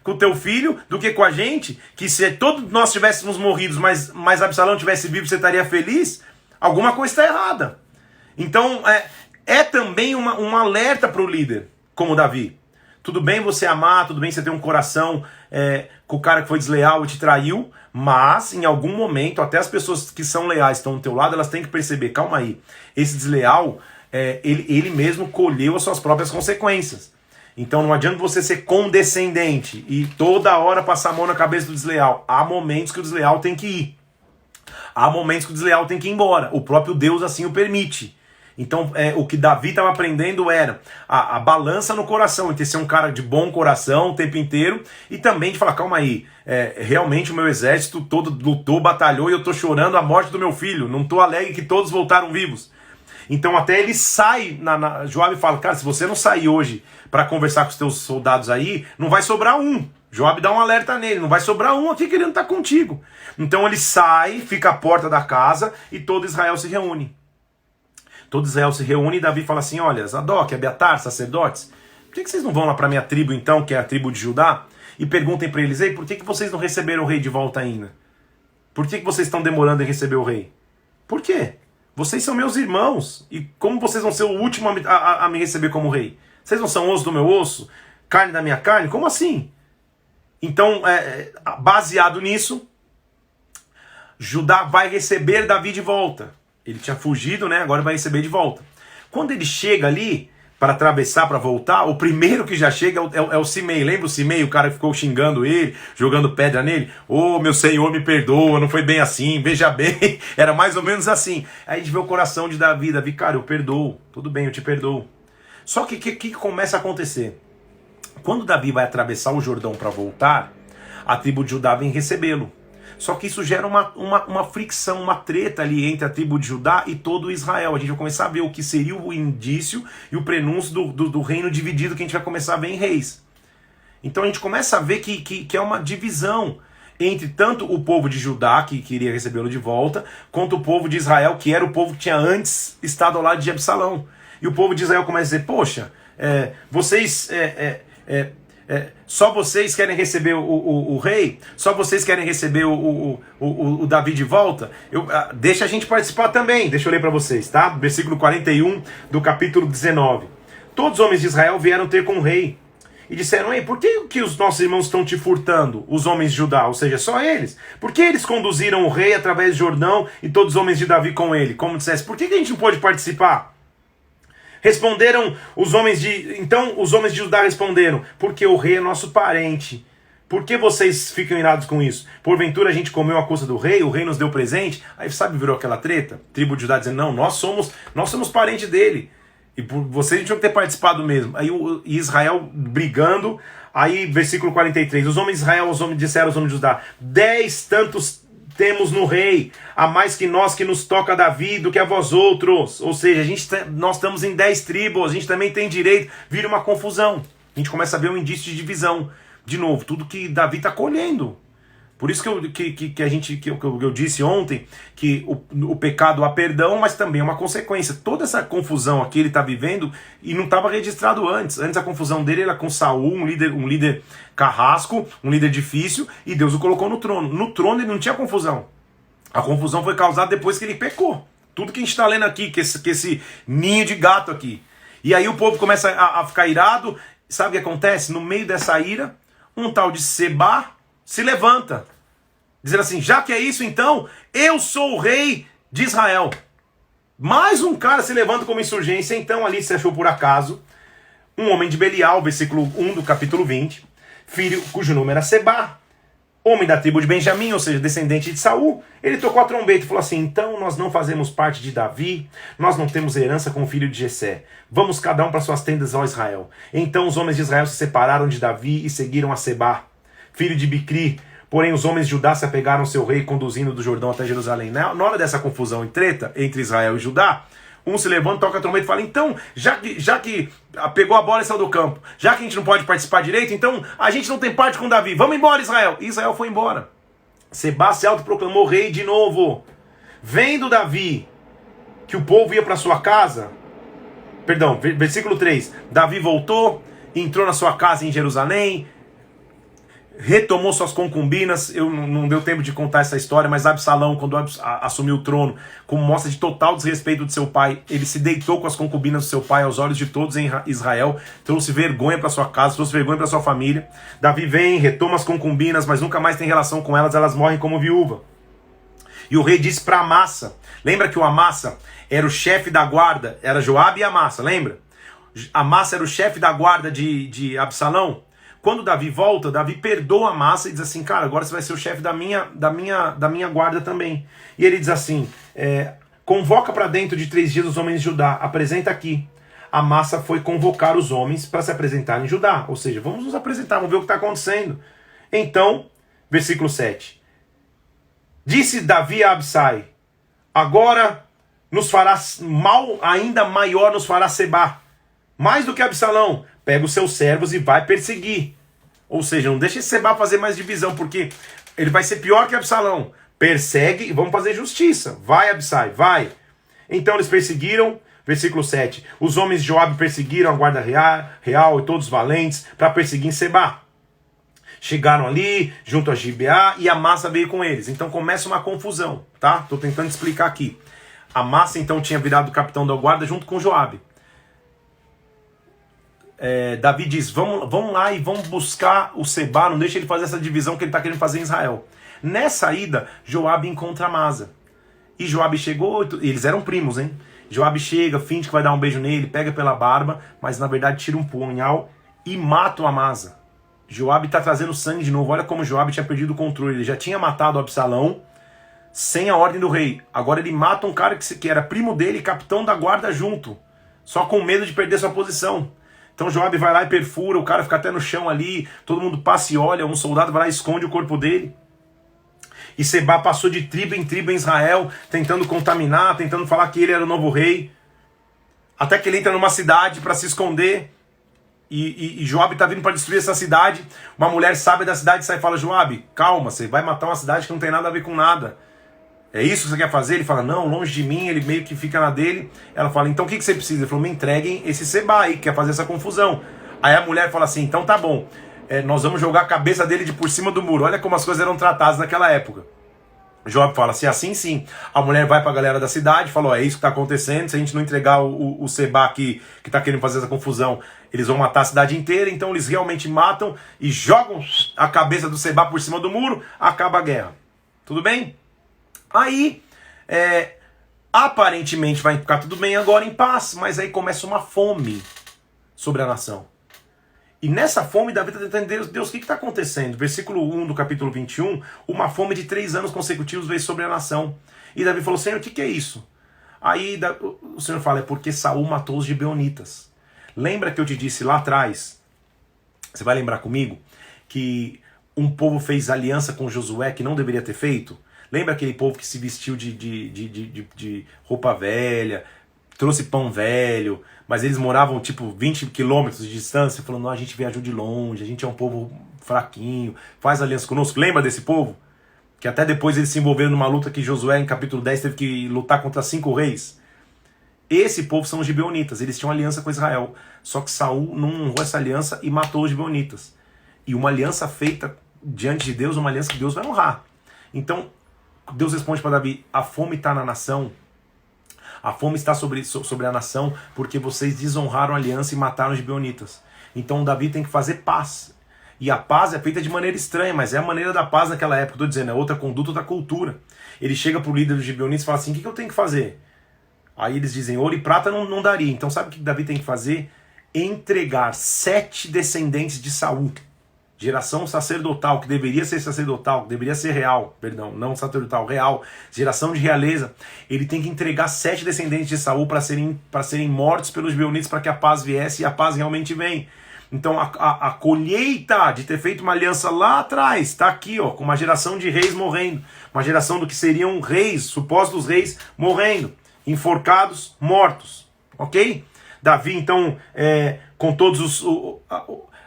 o teu filho do que com a gente. Que se todos nós tivéssemos morridos, mas Absalão tivesse vivo, você estaria feliz. Alguma coisa está errada. Então é também um alerta para o líder, como Davi. Tudo bem você amar, tudo bem você ter um coração com o cara que foi desleal e te traiu, mas em algum momento, até as pessoas que são leais estão do teu lado, elas têm que perceber: calma aí, esse desleal, ele mesmo colheu as suas próprias consequências. Então não adianta você ser condescendente e toda hora passar a mão na cabeça do desleal. Há momentos que o desleal tem que ir. Há momentos que o desleal tem que ir embora. O próprio Deus assim o permite. Então o que Davi estava aprendendo era a balança no coração, entre ser um cara de bom coração o tempo inteiro e também de falar: calma aí, realmente o meu exército todo lutou, batalhou e eu estou chorando a morte do meu filho, não estou alegre que todos voltaram vivos. Então até ele sai, Joabe fala: cara, se você não sair hoje para conversar com os teus soldados aí, não vai sobrar um. Joabe dá um alerta nele: não vai sobrar um aqui querendo estar contigo. Então ele sai, fica à porta da casa e todo Israel se reúne. Todo Israel se reúne e Davi fala assim: olha, Zadok, Abiatar, sacerdotes, por que vocês não vão lá para a minha tribo então, que é a tribo de Judá? e perguntem para eles: ei, por que vocês não receberam o rei de volta ainda? Por que vocês estão demorando em receber o rei? Por quê? Vocês são meus irmãos, e como vocês vão ser o último a me receber como rei? Vocês não são osso do meu osso, carne da minha carne? Como assim? Então, baseado nisso, Judá vai receber Davi de volta. Ele tinha fugido, né? Agora vai receber de volta. Quando ele chega ali para atravessar, para voltar, o primeiro que já chega é o Simei. Lembra o Simei, o cara que ficou xingando ele, jogando pedra nele? Ô, meu senhor, me perdoa, não foi bem assim, veja bem. Era mais ou menos assim. Aí a gente vê o coração de Davi. Davi, cara, eu perdoo, tudo bem, eu te perdoo. Só que o que começa a acontecer? Quando Davi vai atravessar o Jordão para voltar, a tribo de Judá vem recebê-lo. Só que isso gera uma fricção, uma treta ali entre a tribo de Judá e todo Israel. A gente vai começar a ver o que seria o indício e o prenúncio do reino dividido que a gente vai começar a ver em Reis. Então a gente começa a ver que é uma divisão entre tanto o povo de Judá, que queria recebê-lo de volta, quanto o povo de Israel, que era o povo que tinha antes estado ao lado de Absalão. E o povo de Israel começa a dizer: poxa, vocês... só vocês querem receber o rei? Só vocês querem receber o Davi de volta? Deixa a gente participar também. Deixa eu ler para vocês, tá? Versículo 41 do capítulo 19. Todos os homens de Israel vieram ter com o rei e disseram: ei, por que os nossos irmãos estão te furtando, os homens de Judá? Ou seja, só eles. Por que eles conduziram o rei através de Jordão e todos os homens de Davi com ele? Como dissesse, por que a gente não pôde participar? Responderam os homens de... Então os homens de Judá responderam: porque o rei é nosso parente. Por que vocês ficam irados com isso? Porventura a gente comeu a custa do rei, o rei nos deu presente? Aí sabe, virou aquela treta? Tribo de Judá dizendo: não, nós somos parente dele. E por vocês tinham que ter participado mesmo. Aí Israel brigando. Aí versículo 43. Os homens de Israel disseram aos homens de Judá: 10 tantos temos no rei, a mais que nós que nos toca Davi do que a vós outros. Ou seja, nós estamos em 10 tribos, a gente também tem direito. Vira uma confusão. A gente começa a ver um indício de divisão. De novo, tudo que Davi está colhendo. Por isso que eu disse ontem que o pecado há perdão, mas também é uma consequência. Toda essa confusão aqui ele está vivendo e não estava registrado antes. Antes a confusão dele era com Saul, um líder carrasco, um líder difícil, e Deus o colocou no trono. No trono ele não tinha confusão. A confusão foi causada depois que ele pecou. Tudo que a gente está lendo aqui, que esse ninho de gato aqui. E aí o povo começa a ficar irado. Sabe o que acontece? No meio dessa ira, um tal de Sebá se levanta, dizendo assim: já que é isso, então eu sou o rei de Israel. Mais um cara se levanta como insurgência. Então ali se achou por acaso um homem de Belial, versículo 1 do capítulo 20, filho cujo nome era Sebá, homem da tribo de Benjamim, ou seja, descendente de Saul. Ele tocou a trombeta e falou assim: então nós não fazemos parte de Davi, nós não temos herança com o filho de Jessé. Vamos cada um para suas tendas, ó Israel. Então os homens de Israel se separaram de Davi e seguiram a Sebá, filho de Bicri. Porém os homens de Judá se apegaram ao seu rei, conduzindo do Jordão até Jerusalém. Na hora dessa confusão e treta entre Israel e Judá, um se levanta, toca a trombeta e fala: então, já que pegou a bola e saiu do campo, já que a gente não pode participar direito, então a gente não tem parte com Davi. Vamos embora, Israel. E Israel foi embora. Sebá se autoproclamou rei de novo. Vendo Davi que o povo ia para sua casa, perdão, versículo 3, Davi voltou, entrou na sua casa em Jerusalém, retomou suas concubinas. Eu não deu tempo de contar essa história, mas Absalão, quando assumiu o trono, como mostra de total desrespeito de seu pai, ele se deitou com as concubinas do seu pai aos olhos de todos em Israel, trouxe vergonha para sua casa, trouxe vergonha para sua família. Davi vem, retoma as concubinas, mas nunca mais tem relação com elas, elas morrem como viúva. E o rei disse para Amassa, lembra que o Amassa era o chefe da guarda, era Joabe e Amassa, lembra? Amassa era o chefe da guarda de Absalão. Quando Davi volta, Davi perdoa Amassa e diz assim: cara, agora você vai ser o chefe da minha guarda também. E ele diz assim: convoca para dentro de 3 dias os homens de Judá, apresenta aqui. Amassa foi convocar os homens para se apresentar em Judá. Ou seja, vamos nos apresentar, vamos ver o que está acontecendo. Então, versículo 7. Disse Davi a Absai: agora nos fará mal ainda maior, nos fará Sebá, mais do que Absalão. Pega os seus servos e vai perseguir. Ou seja, não deixa esse Sebá fazer mais divisão, porque ele vai ser pior que Absalão. Persegue e vamos fazer justiça. Vai, Absai, vai. Então eles perseguiram, versículo 7. Os homens de Joabe perseguiram a guarda real e todos os valentes para perseguir Sebá. chegaram ali, junto a Gibeá, e Amasa veio com eles. Então começa uma confusão, tá? Tô tentando explicar aqui. Amasa então tinha virado capitão da guarda junto com Joabe. Davi diz, vamos lá e vamos buscar o Sebá, não deixa ele fazer essa divisão que ele está querendo fazer em Israel. Nessa ida, Joabe encontra Amasa. E Joabe chegou, eles eram primos, hein? Joabe chega, finge que vai dar um beijo nele, pega pela barba, mas na verdade tira um punhal e mata o Amasa. Joabe está trazendo sangue de novo. Olha como Joabe tinha perdido o controle. Ele já tinha matado o Absalão sem a ordem do rei. Agora ele mata um cara que era primo dele, capitão da guarda junto, só com medo de perder sua posição. Então Joabe vai lá e perfura, o cara fica até no chão ali, todo mundo passa e olha, um soldado vai lá e esconde o corpo dele. E Sebá passou de tribo em Israel, tentando contaminar, tentando falar que ele era o novo rei. Até que ele entra numa cidade para se esconder. E Joabe está vindo para destruir essa cidade. Uma mulher sábia da cidade sai e fala, Joabe, calma, você vai matar uma cidade que não tem nada a ver com nada. É isso que você quer fazer? Ele fala, não, longe de mim, ele meio que fica na dele. Ela fala, então o que você precisa? Ele falou, me entreguem esse Sebá aí, que quer fazer essa confusão. Aí a mulher fala assim, então tá bom. Nós vamos jogar a cabeça dele de por cima do muro. Olha como as coisas eram tratadas naquela época. Joabe fala, se assim sim. A mulher vai para a galera da cidade, falou, é isso que está acontecendo, se a gente não entregar o Sebá que está querendo fazer essa confusão, eles vão matar a cidade inteira. Então eles realmente matam e jogam a cabeça do Sebá por cima do muro, acaba a guerra. Tudo bem? Aí, aparentemente vai ficar tudo bem agora em paz, mas aí começa uma fome sobre a nação. E nessa fome, Davi está tentando entender, Deus, o que está acontecendo? Versículo 1 do capítulo 21, uma fome de 3 anos consecutivos veio sobre a nação. E Davi falou, Senhor, o que é isso? Aí o Senhor fala, é porque Saul matou os gibeonitas. Lembra que eu te disse lá atrás, você vai lembrar comigo, que um povo fez aliança com Josué que não deveria ter feito? Lembra aquele povo que se vestiu de roupa velha, trouxe pão velho, mas eles moravam tipo 20 quilômetros de distância, falando, não, a gente viajou de longe, a gente é um povo fraquinho, faz aliança conosco. Lembra desse povo? Que até depois eles se envolveram numa luta que Josué, em capítulo 10, teve que lutar contra 5 reis. Esse povo são os gibeonitas, eles tinham aliança com Israel. Só que Saul não honrou essa aliança e matou os gibeonitas. E uma aliança feita diante de Deus, uma aliança que Deus vai honrar. Então, Deus responde para Davi, a fome está na nação. A fome está sobre a nação porque vocês desonraram a aliança e mataram os gibeonitas. Então Davi tem que fazer paz. E a paz é feita de maneira estranha, mas é a maneira da paz naquela época. Estou dizendo, é outra conduta da cultura. Ele chega para o líder dos gibeonitas e fala assim, o que eu tenho que fazer? Aí eles dizem, ouro e prata não daria. Então sabe o que Davi tem que fazer? Entregar 7 descendentes de Saul. Geração sacerdotal, que deveria ser sacerdotal, que deveria ser real, perdão, não sacerdotal, real, geração de realeza. Ele tem que entregar 7 descendentes de Saul para serem mortos pelos gibeonitas, para que a paz viesse, e a paz realmente vem. Então a colheita de ter feito uma aliança lá atrás, está aqui, ó, com uma geração de reis morrendo, uma geração do que seriam reis, supostos reis morrendo, enforcados, mortos, ok? Davi então, com todos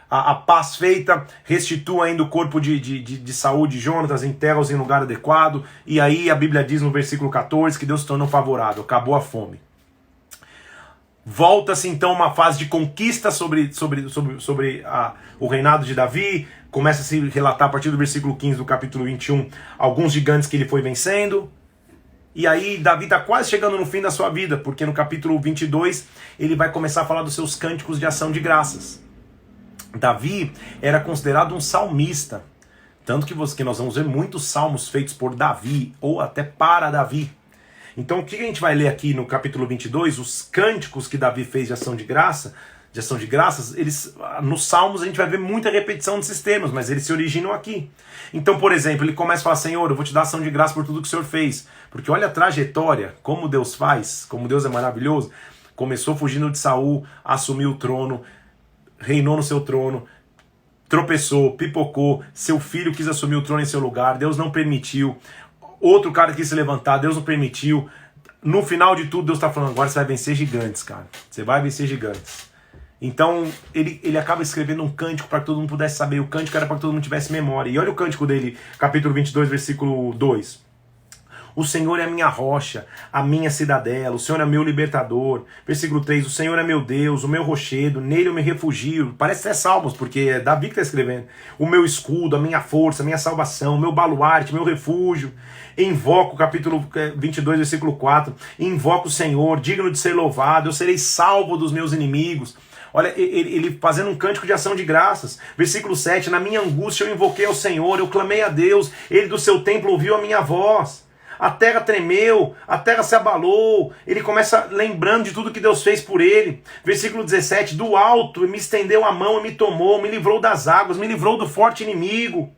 a paz feita, restitua ainda o corpo de Saul, de Jonatas, enterra-os em lugar adequado, e aí a Bíblia diz no versículo 14 que Deus se tornou favorável, acabou a fome. Volta-se então uma fase de conquista sobre o reinado de Davi, começa a se relatar a partir do versículo 15 do capítulo 21, alguns gigantes que ele foi vencendo, e aí Davi está quase chegando no fim da sua vida, porque no capítulo 22 ele vai começar a falar dos seus cânticos de ação de graças. Davi era considerado um salmista, tanto que nós vamos ver muitos salmos feitos por Davi, ou até para Davi. Então o que a gente vai ler aqui no capítulo 22, os cânticos que Davi fez de ação de graças, nos salmos a gente vai ver muita repetição desses termos, mas eles se originam aqui. Então, por exemplo, ele começa a falar, Senhor, eu vou te dar ação de graça por tudo que o Senhor fez, porque olha a trajetória, como Deus faz, como Deus é maravilhoso. Começou fugindo de Saul, assumiu o trono, reinou no seu trono, tropeçou, pipocou, seu filho quis assumir o trono em seu lugar, Deus não permitiu, outro cara quis se levantar, Deus não permitiu. No final de tudo, Deus está falando, agora você vai vencer gigantes, cara, você vai vencer gigantes. Então ele acaba escrevendo um cântico para que todo mundo pudesse saber, o cântico era para que todo mundo tivesse memória, e olha o cântico dele, capítulo 22, versículo 2. O Senhor é a minha rocha, a minha cidadela, o Senhor é meu libertador. Versículo 3, o Senhor é meu Deus, o meu rochedo, nele eu me refugio. Parece até Salmos, porque é Davi que está escrevendo. O meu escudo, a minha força, a minha salvação, o meu baluarte, meu refúgio. Invoco, capítulo 22, versículo 4, invoco o Senhor, digno de ser louvado, eu serei salvo dos meus inimigos. Olha, ele fazendo um cântico de ação de graças. Versículo 7, na minha angústia eu invoquei ao Senhor, eu clamei a Deus, ele do seu templo ouviu a minha voz. A terra tremeu, a terra se abalou. Ele começa lembrando de tudo que Deus fez por ele. Versículo 17, do alto me estendeu a mão e me tomou, me livrou das águas, me livrou do forte inimigo.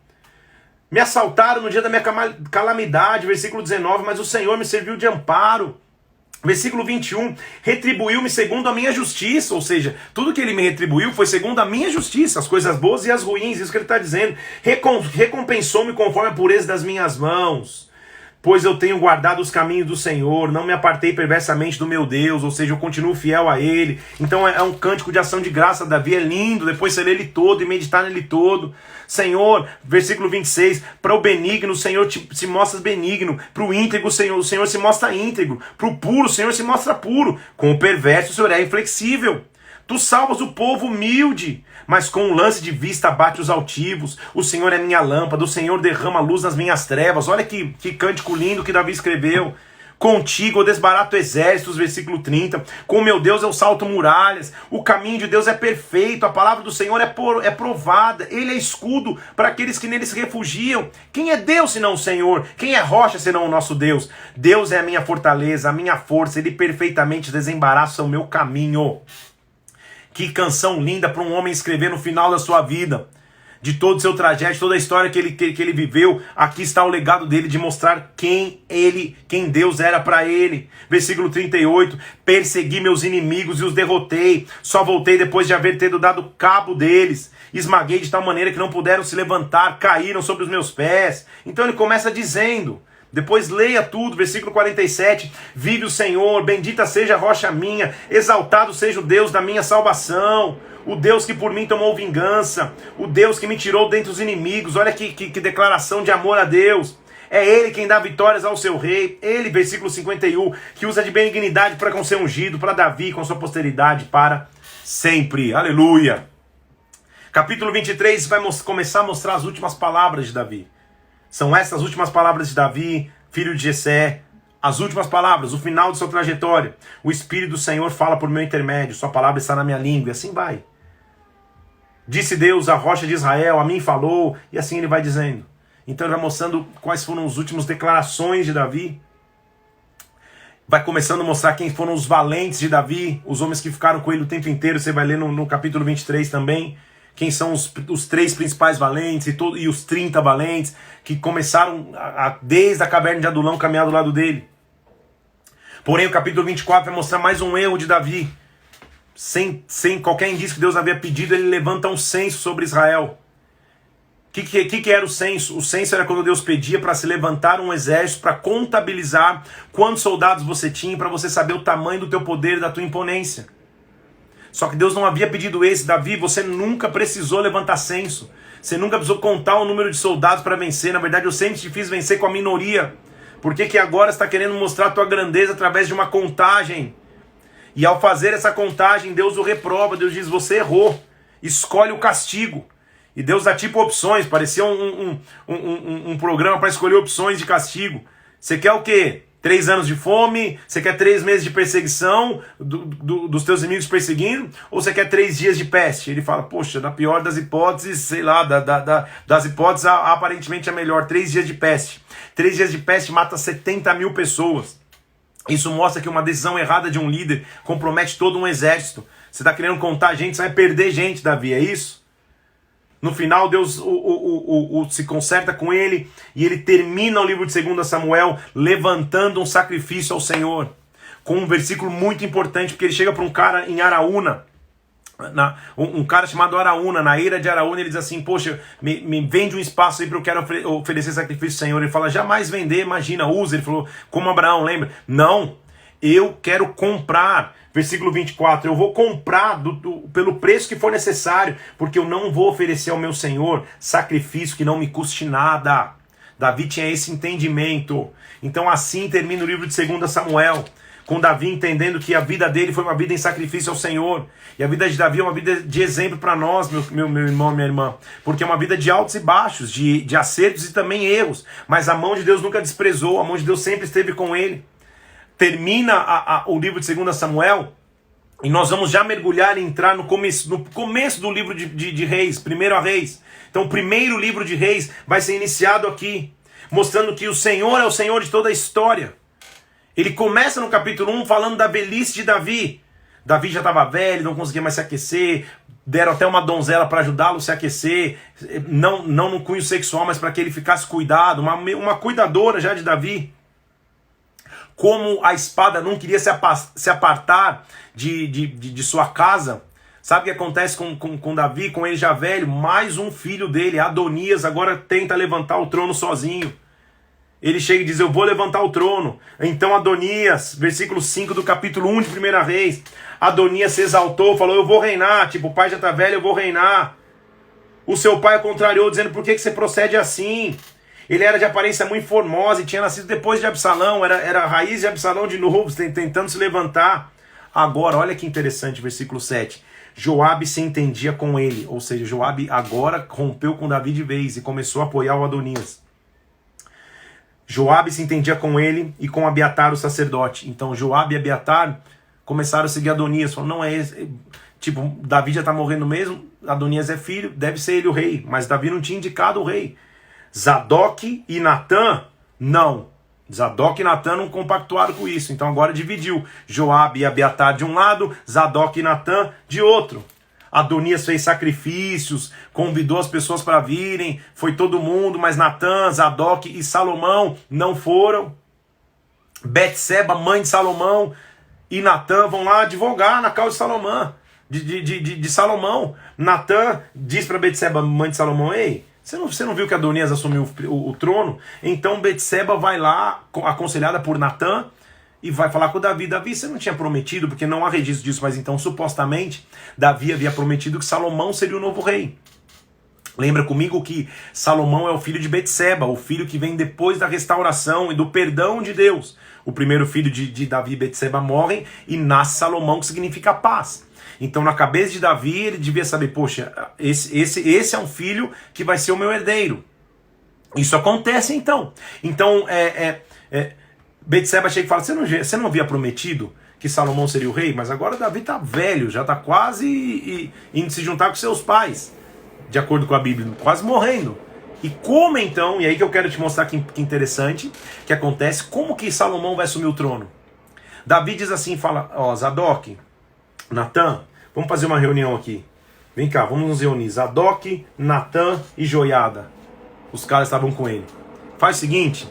Me assaltaram no dia da minha calamidade. Versículo 19, mas o Senhor me serviu de amparo. Versículo 21, retribuiu-me segundo a minha justiça, ou seja, tudo que ele me retribuiu foi segundo a minha justiça, as coisas boas e as ruins, isso que ele está dizendo. Recompensou-me conforme a pureza das minhas mãos, pois eu tenho guardado os caminhos do Senhor, não me apartei perversamente do meu Deus, ou seja, eu continuo fiel a ele. Então é um cântico de ação de graça, Davi, é lindo, depois você lê ele todo e meditar nele todo. Senhor, versículo 26, para o benigno o Senhor se mostra benigno, para o íntegro o Senhor se mostra íntegro, para o puro o Senhor se mostra puro, com o perverso o Senhor é inflexível. Tu salvas o povo humilde, mas com um lance de vista abate os altivos. O Senhor é minha lâmpada, o Senhor derrama luz nas minhas trevas. Olha que cântico lindo que Davi escreveu. Contigo eu desbarato exércitos, versículo 30. Com meu Deus eu salto muralhas. O caminho de Deus é perfeito. A palavra do Senhor é provada. Ele é escudo para aqueles que nele se refugiam. Quem é Deus senão o Senhor? Quem é rocha senão o nosso Deus? Deus é a minha fortaleza, a minha força. Ele perfeitamente desembaraça o meu caminho. Que canção linda para um homem escrever no final da sua vida. De todo o seu trajeto, toda a história que ele viveu, aqui está o legado dele de mostrar quem Deus era para ele. Versículo 38, persegui meus inimigos e os derrotei, só voltei depois de haver dado cabo deles, esmaguei de tal maneira que não puderam se levantar, caíram sobre os meus pés. Então ele começa dizendo, depois leia tudo, versículo 47, vive o Senhor, bendita seja a rocha minha, exaltado seja o Deus da minha salvação, o Deus que por mim tomou vingança, o Deus que me tirou dentre os inimigos. Olha que declaração de amor a Deus. É Ele quem dá vitórias ao seu rei. Ele, versículo 51, que usa de benignidade para com seu ungido, para Davi, com sua posteridade para sempre. Aleluia. Capítulo 23 vai começar a mostrar as últimas palavras de Davi. São essas últimas palavras de Davi, filho de Jessé. As últimas palavras, o final de sua trajetória. O Espírito do Senhor fala por meu intermédio, sua palavra está na minha língua, e assim vai. Disse Deus, a rocha de Israel, a mim falou, e assim ele vai dizendo. Então ele vai mostrando quais foram as últimas declarações de Davi. Vai começando a mostrar quem foram os valentes de Davi, os homens que ficaram com ele o tempo inteiro, você vai ler no capítulo 23 também. Quem são os 3 principais valentes e os 30 valentes que começaram desde a caverna de Adulão caminhar do lado dele. Porém o capítulo 24 vai mostrar mais um erro de Davi. Sem qualquer indício que Deus havia pedido, ele levanta um censo sobre Israel. O que era o censo? O censo era quando Deus pedia para se levantar um exército, para contabilizar quantos soldados você tinha, para você saber o tamanho do teu poder e da tua imponência. Só que Deus não havia pedido esse. Davi, você nunca precisou levantar censo. Você nunca precisou contar o número de soldados para vencer. Na verdade, eu sempre te fiz vencer com a minoria. Por que agora você está querendo mostrar a tua grandeza através de uma contagem? E ao fazer essa contagem, Deus o reprova. Deus diz, você errou. Escolhe o castigo. E Deus dá tipo opções. Parecia um programa para escolher opções de castigo. Você quer o quê? 3 anos de fome? Você quer 3 meses de perseguição dos teus inimigos perseguindo? Ou você quer 3 dias de peste? Ele fala, poxa, na pior das hipóteses, sei lá, das hipóteses, aparentemente é melhor. 3 dias de peste. 3 dias de peste mata 70 mil pessoas. Isso mostra que uma decisão errada de um líder compromete todo um exército. Você está querendo contar gente, você vai perder gente, Davi, é isso? No final, Deus se conserta com ele e ele termina o livro de 2 Samuel levantando um sacrifício ao Senhor. Com um versículo muito importante, porque ele chega para um cara em Araúna, um cara chamado Araúna, na eira de Araúna, ele diz assim, poxa, me vende um espaço aí para eu quero oferecer sacrifício ao Senhor. Ele fala, jamais vender, imagina, usa. Ele falou, como Abraão, lembra? Não, eu quero comprar. Versículo 24, eu vou comprar pelo preço que for necessário, porque eu não vou oferecer ao meu Senhor sacrifício que não me custe nada. Davi tinha esse entendimento. Então assim termina o livro de 2 Samuel, com Davi entendendo que a vida dele foi uma vida em sacrifício ao Senhor. E a vida de Davi é uma vida de exemplo para nós, meu irmão, minha irmã. Porque é uma vida de altos e baixos, de acertos e também erros. Mas a mão de Deus nunca desprezou, a mão de Deus sempre esteve com ele. Termina o livro de 2 Samuel, e nós vamos já mergulhar e entrar no começo do livro de Reis, 1 Reis. Então o primeiro livro de Reis vai ser iniciado aqui, mostrando que o Senhor é o Senhor de toda a história. Ele começa no capítulo 1 falando da velhice de Davi. Davi já estava velho, não conseguia mais se aquecer, deram até uma donzela para ajudá-lo a se aquecer, não no cunho sexual, mas para que ele ficasse cuidado, uma cuidadora já de Davi. Como a espada não queria se apartar de sua casa. Sabe o que acontece com Davi, com ele já velho? Mais um filho dele, Adonias, agora tenta levantar o trono sozinho. Ele chega e diz, eu vou levantar o trono. Então Adonias, versículo 5 do capítulo 1 de 1 Reis, Adonias se exaltou, falou, eu vou reinar, tipo, o pai já está velho, eu vou reinar. O seu pai contrariou, dizendo, por que você procede assim? Ele era de aparência muito formosa e tinha nascido depois de Absalão, era a raiz de Absalão de novo, tentando se levantar. Agora, olha que interessante, versículo 7. Joabe se entendia com ele, ou seja, Joabe agora rompeu com Davi de vez e começou a apoiar o Adonias. Joabe se entendia com ele e com Abiatar o sacerdote. Então Joabe e Abiatar começaram a seguir Adonias. Falaram, não é esse, tipo, Davi já está morrendo mesmo, Adonias é filho, deve ser ele o rei. Mas Davi não tinha indicado o rei. Zadok e Natã, não. Zadok e Natã não compactuaram com isso. Então agora dividiu. Joabe e Abiatar de um lado, Zadok e Natã de outro. Adonias fez sacrifícios, convidou as pessoas para virem, foi todo mundo, mas Natã, Zadok e Salomão não foram. Betseba, mãe de Salomão, e Natã vão lá advogar na causa de Salomão. De Salomão. Natã diz para Betseba, mãe de Salomão, ei, você não viu que Adonias assumiu o trono? Então Betseba vai lá, aconselhada por Natã, e vai falar com Davi. Davi, você não tinha prometido, porque não há registro disso, mas então supostamente Davi havia prometido que Salomão seria o novo rei. Lembra comigo que Salomão é o filho de Betseba, o filho que vem depois da restauração e do perdão de Deus. O primeiro filho de Davi e Betseba morrem e nasce Salomão, que significa paz. Então na cabeça de Davi ele devia saber, poxa, esse é um filho que vai ser o meu herdeiro. Isso acontece então. Então Betseba chega e fala, você não havia prometido que Salomão seria o rei? Mas agora Davi está velho, já está quase indo se juntar com seus pais, de acordo com a Bíblia, quase morrendo. E como então, e aí que eu quero te mostrar que interessante, que acontece, como que Salomão vai assumir o trono? Davi diz assim, fala, ó, Zadok, Natã, vamos fazer uma reunião aqui. Vem cá, vamos nos reunir. Zadok, Natã e Joiada. Os caras estavam com ele. Faz o seguinte,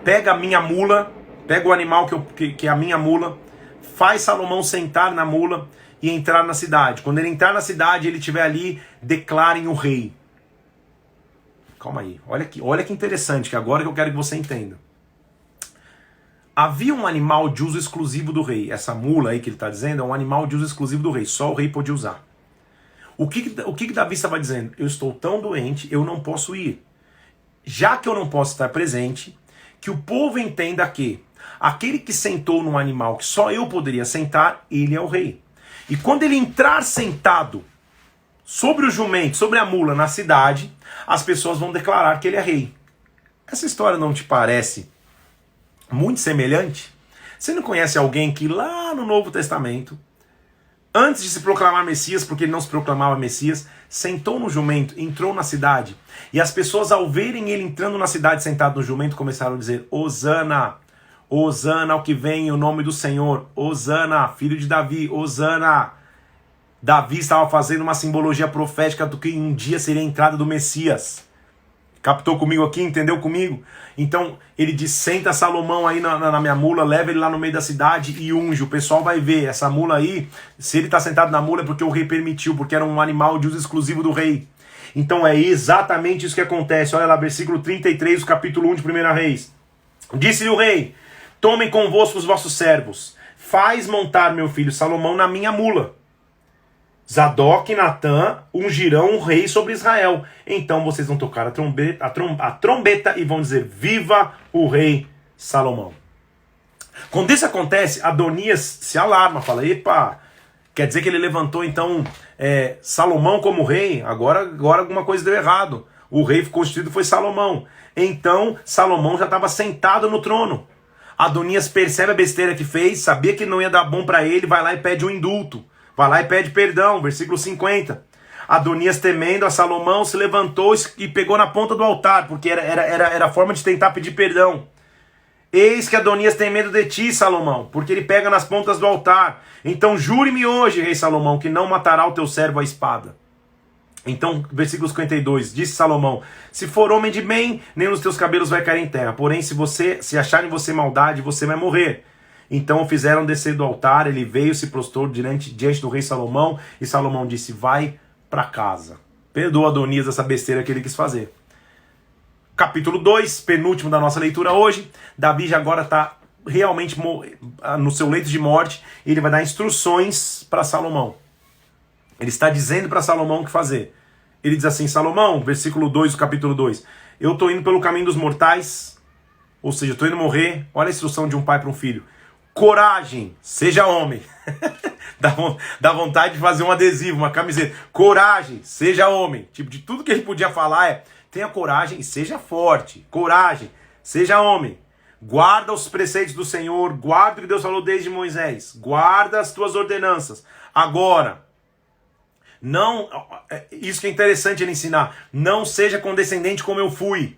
pega a minha mula, pega o animal que é a minha mula, faz Salomão sentar na mula e entrar na cidade. Quando ele entrar na cidade, ele estiver ali, declarem o rei. Calma aí, olha que interessante, que agora que eu quero que você entenda. Havia um animal de uso exclusivo do rei. Essa mula aí que ele está dizendo é um animal de uso exclusivo do rei. Só o rei podia usar. O que Davi estava dizendo? Eu estou tão doente, eu não posso ir. Já que eu não posso estar presente, que o povo entenda que aquele que sentou num animal que só eu poderia sentar, ele é o rei. E quando ele entrar sentado sobre o jumento, sobre a mula na cidade, as pessoas vão declarar que ele é rei. Essa história não te parece muito semelhante? Você não conhece alguém que lá no Novo Testamento, antes de se proclamar Messias, porque ele não se proclamava Messias, sentou no jumento, entrou na cidade, e as pessoas ao verem ele entrando na cidade sentado no jumento começaram a dizer, Hosana, Hosana ao que vem em o nome do Senhor, Hosana, filho de Davi, Hosana. Davi estava fazendo uma simbologia profética do que um dia seria a entrada do Messias. Captou comigo aqui? Entendeu comigo? Então ele diz, senta Salomão aí na minha mula, leva ele lá no meio da cidade e unge. O pessoal vai ver, essa mula aí, se ele está sentado na mula é porque o rei permitiu, porque era um animal de uso exclusivo do rei. Então é exatamente isso que acontece. Olha lá, versículo 33 do capítulo 1 de 1 Reis. Disse-lhe o rei, tomem convosco os vossos servos, faz montar meu filho Salomão na minha mula. Zadok e Natã ungirão um rei sobre Israel. Então vocês vão tocar a trombeta e vão dizer, viva o rei Salomão. Quando isso acontece, Adonias se alarma, fala, epa, quer dizer que ele levantou então Salomão como rei, agora alguma coisa deu errado. O rei constituído foi Salomão. Então Salomão já estava sentado no trono. Adonias percebe a besteira que fez, sabia que não ia dar bom para ele, vai lá e pede um indulto. Vai lá e pede perdão, versículo 50. Adonias, temendo a Salomão, se levantou e pegou na ponta do altar, porque era a forma de tentar pedir perdão. Eis que Adonias tem medo de ti, Salomão, porque ele pega nas pontas do altar. Então jure-me hoje, rei Salomão, que não matará o teu servo à espada. Então, versículo 52, disse Salomão, se for homem de bem, nenhum dos teus cabelos vai cair em terra. Porém, se achar em você maldade, você vai morrer. Então o fizeram descer do altar, ele veio, se prostrou diante do rei Salomão, e Salomão disse, vai para casa. Perdoa Adonias essa besteira que ele quis fazer. Capítulo 2, penúltimo da nossa leitura hoje. Davi já agora está realmente no seu leito de morte, e ele vai dar instruções para Salomão. Ele está dizendo para Salomão o que fazer. Ele diz assim, Salomão, versículo 2 do capítulo 2, eu estou indo pelo caminho dos mortais, ou seja, eu estou indo morrer. Olha a instrução de um pai para um filho. Coragem, seja homem. Dá vontade de fazer um adesivo, uma camiseta. Coragem, seja homem. Tipo, de tudo que ele podia falar tenha coragem e seja forte. Coragem, seja homem. Guarda os preceitos do Senhor, guarda o que Deus falou desde Moisés. Guarda as tuas ordenanças. Agora, não, isso que é interessante ele ensinar, não seja condescendente como eu fui.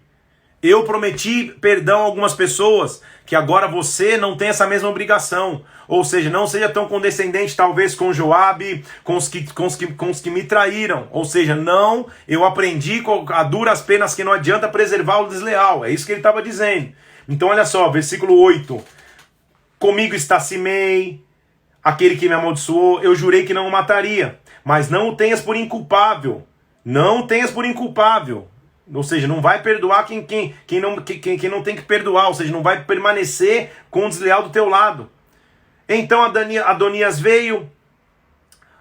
Eu prometi perdão a algumas pessoas, que agora você não tem essa mesma obrigação. Ou seja, não seja tão condescendente talvez com Joabe, com os que me traíram. Ou seja, não, eu aprendi a duras penas que não adianta preservar o desleal. É isso que ele estava dizendo. Então olha só, versículo 8. Comigo está Simei, aquele que me amaldiçoou, eu jurei que não o mataria. Mas não o tenhas por inculpável. Não tenhas por inculpável. Ou seja, não vai perdoar quem não tem que perdoar. Ou seja, não vai permanecer com o desleal do teu lado. Então Adonias veio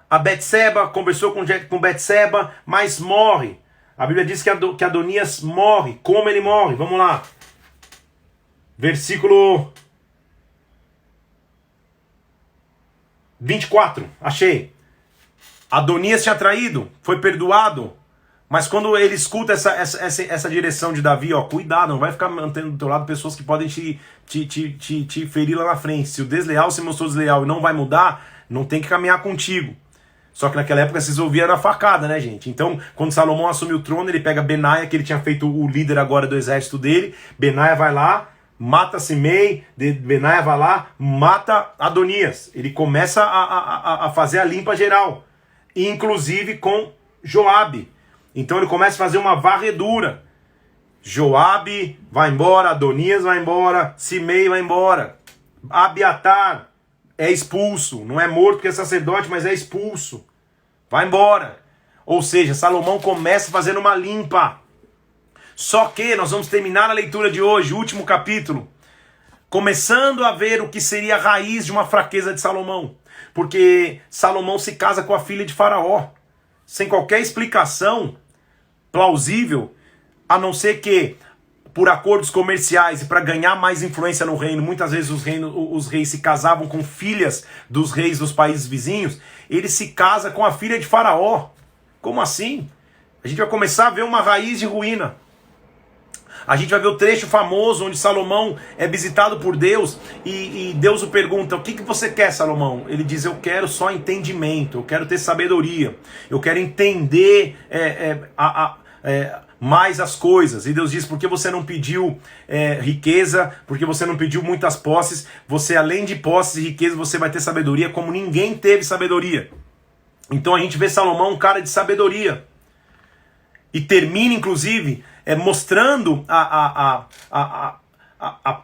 a Betseba, conversou com Betseba, mas morre. A Bíblia diz que Adonias morre. Como ele morre? Vamos lá. Versículo 24. Achei. Adonias tinha traído, foi perdoado. Mas quando ele escuta essa direção de Davi, ó, cuidado, não vai ficar mantendo do teu lado pessoas que podem te ferir lá na frente. Se o desleal se mostrou desleal e não vai mudar, não tem que caminhar contigo. Só que naquela época se resolvia na facada, né, gente? Então, quando Salomão assume o trono, ele pega Benaia, que ele tinha feito o líder agora do exército dele. Benaia vai lá, mata Simei, Benaia vai lá, mata Adonias. Ele começa a fazer a limpa geral, inclusive com Joabe. Então ele começa a fazer uma varredura. Joabe vai embora, Adonias vai embora, Simei vai embora. Abiatar é expulso, não é morto porque é sacerdote, mas é expulso. Vai embora. Ou seja, Salomão começa fazendo uma limpa. Só que nós vamos terminar a leitura de hoje, o último capítulo, começando a ver o que seria a raiz de uma fraqueza de Salomão. Porque Salomão se casa com a filha de Faraó, sem qualquer explicação plausível, a não ser que por acordos comerciais e para ganhar mais influência no reino, muitas vezes os reis se casavam com filhas dos reis dos países vizinhos. Ele se casa com a filha de Faraó. Como assim? A gente vai começar a ver uma raiz de ruína. A gente vai ver o trecho famoso onde Salomão é visitado por Deus e Deus o pergunta, o que você quer, Salomão? Ele diz, eu quero só entendimento, eu quero ter sabedoria, eu quero entender mais as coisas. E Deus diz, por que você não pediu riqueza, porque você não pediu muitas posses, você além de posses e riqueza, você vai ter sabedoria como ninguém teve sabedoria. Então a gente vê Salomão um cara de sabedoria. E termina, inclusive, mostrando a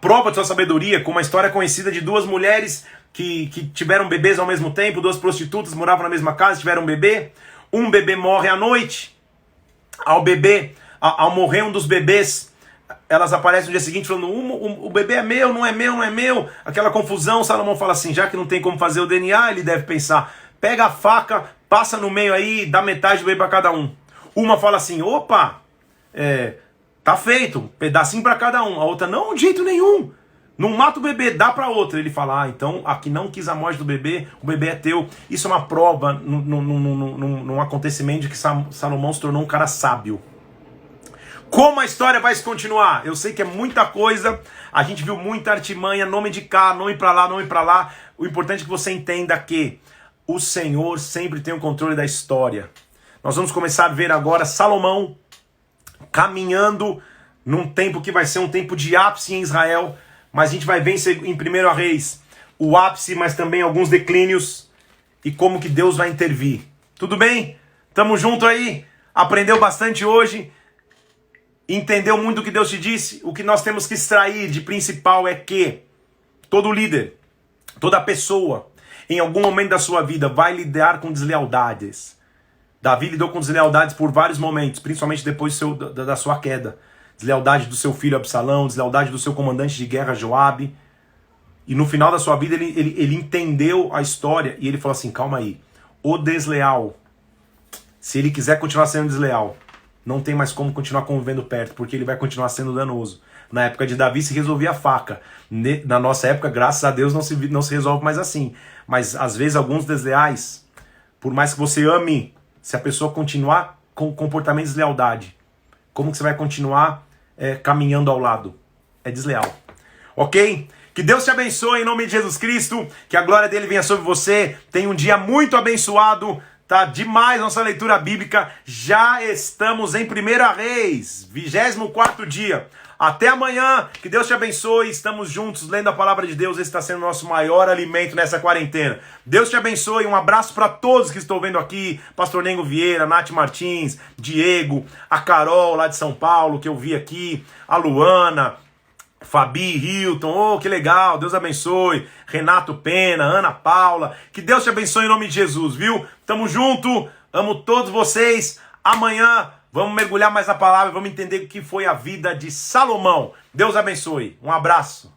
prova de sua sabedoria, com uma história conhecida de duas mulheres que tiveram bebês ao mesmo tempo, duas prostitutas moravam na mesma casa, tiveram um bebê morre à noite. Ao morrer um dos bebês, elas aparecem no dia seguinte falando, o bebê é meu, não é meu, não é meu. Aquela confusão, Salomão fala assim, já que não tem como fazer o DNA, ele deve pensar, pega a faca, passa no meio aí, dá metade do bebê para cada um. Uma fala assim, opa, tá feito, pedacinho para cada um. A outra, não, de jeito nenhum. Não mata o bebê, dá para outra. Ele fala, então a que não quis a morte do bebê, o bebê é teu. Isso é uma prova num acontecimento de que Salomão se tornou um cara sábio. Como a história vai se continuar? Eu sei que é muita coisa, a gente viu muita artimanha, nome de cá, nome pra lá, nome pra lá. O importante é que você entenda que o Senhor sempre tem o controle da história. Nós vamos começar a ver agora Salomão caminhando num tempo que vai ser um tempo de ápice em Israel, mas a gente vai ver em 1 Reis o ápice, mas também alguns declínios e como que Deus vai intervir. Tudo bem? Tamo junto aí? Aprendeu bastante hoje? Entendeu muito do que Deus te disse? O que nós temos que extrair de principal é que todo líder, toda pessoa, em algum momento da sua vida, vai lidar com deslealdades. Davi lidou com deslealdades por vários momentos, principalmente depois da sua queda. Deslealdade do seu filho Absalão, deslealdade do seu comandante de guerra Joabe. E no final da sua vida ele entendeu a história e ele falou assim, calma aí, o desleal, se ele quiser continuar sendo desleal, não tem mais como continuar convivendo perto, porque ele vai continuar sendo danoso. Na época de Davi se resolvia a faca. Na nossa época, graças a Deus, não se resolve mais assim. Mas às vezes alguns desleais, por mais que você ame, se a pessoa continuar com comportamento de deslealdade, como que você vai continuar caminhando ao lado? É desleal. Ok? Que Deus te abençoe em nome de Jesus Cristo, que a glória dele venha sobre você. Tenha um dia muito abençoado. Tá demais nossa leitura bíblica. Já estamos em 1 Reis, 24º dia. Até amanhã, que Deus te abençoe. Estamos juntos lendo a palavra de Deus. Esse está sendo o nosso maior alimento nessa quarentena. Deus te abençoe. Um abraço para todos que estão vendo aqui. Pastor Nengo Vieira, Nath Martins, Diego, a Carol lá de São Paulo, que eu vi aqui, a Luana, Fabi, Hilton, oh, que legal, Deus abençoe. Renato Pena, Ana Paula, que Deus te abençoe em nome de Jesus, viu? Tamo junto, amo todos vocês. Amanhã vamos mergulhar mais na palavra, vamos entender o que foi a vida de Salomão. Deus abençoe, um abraço.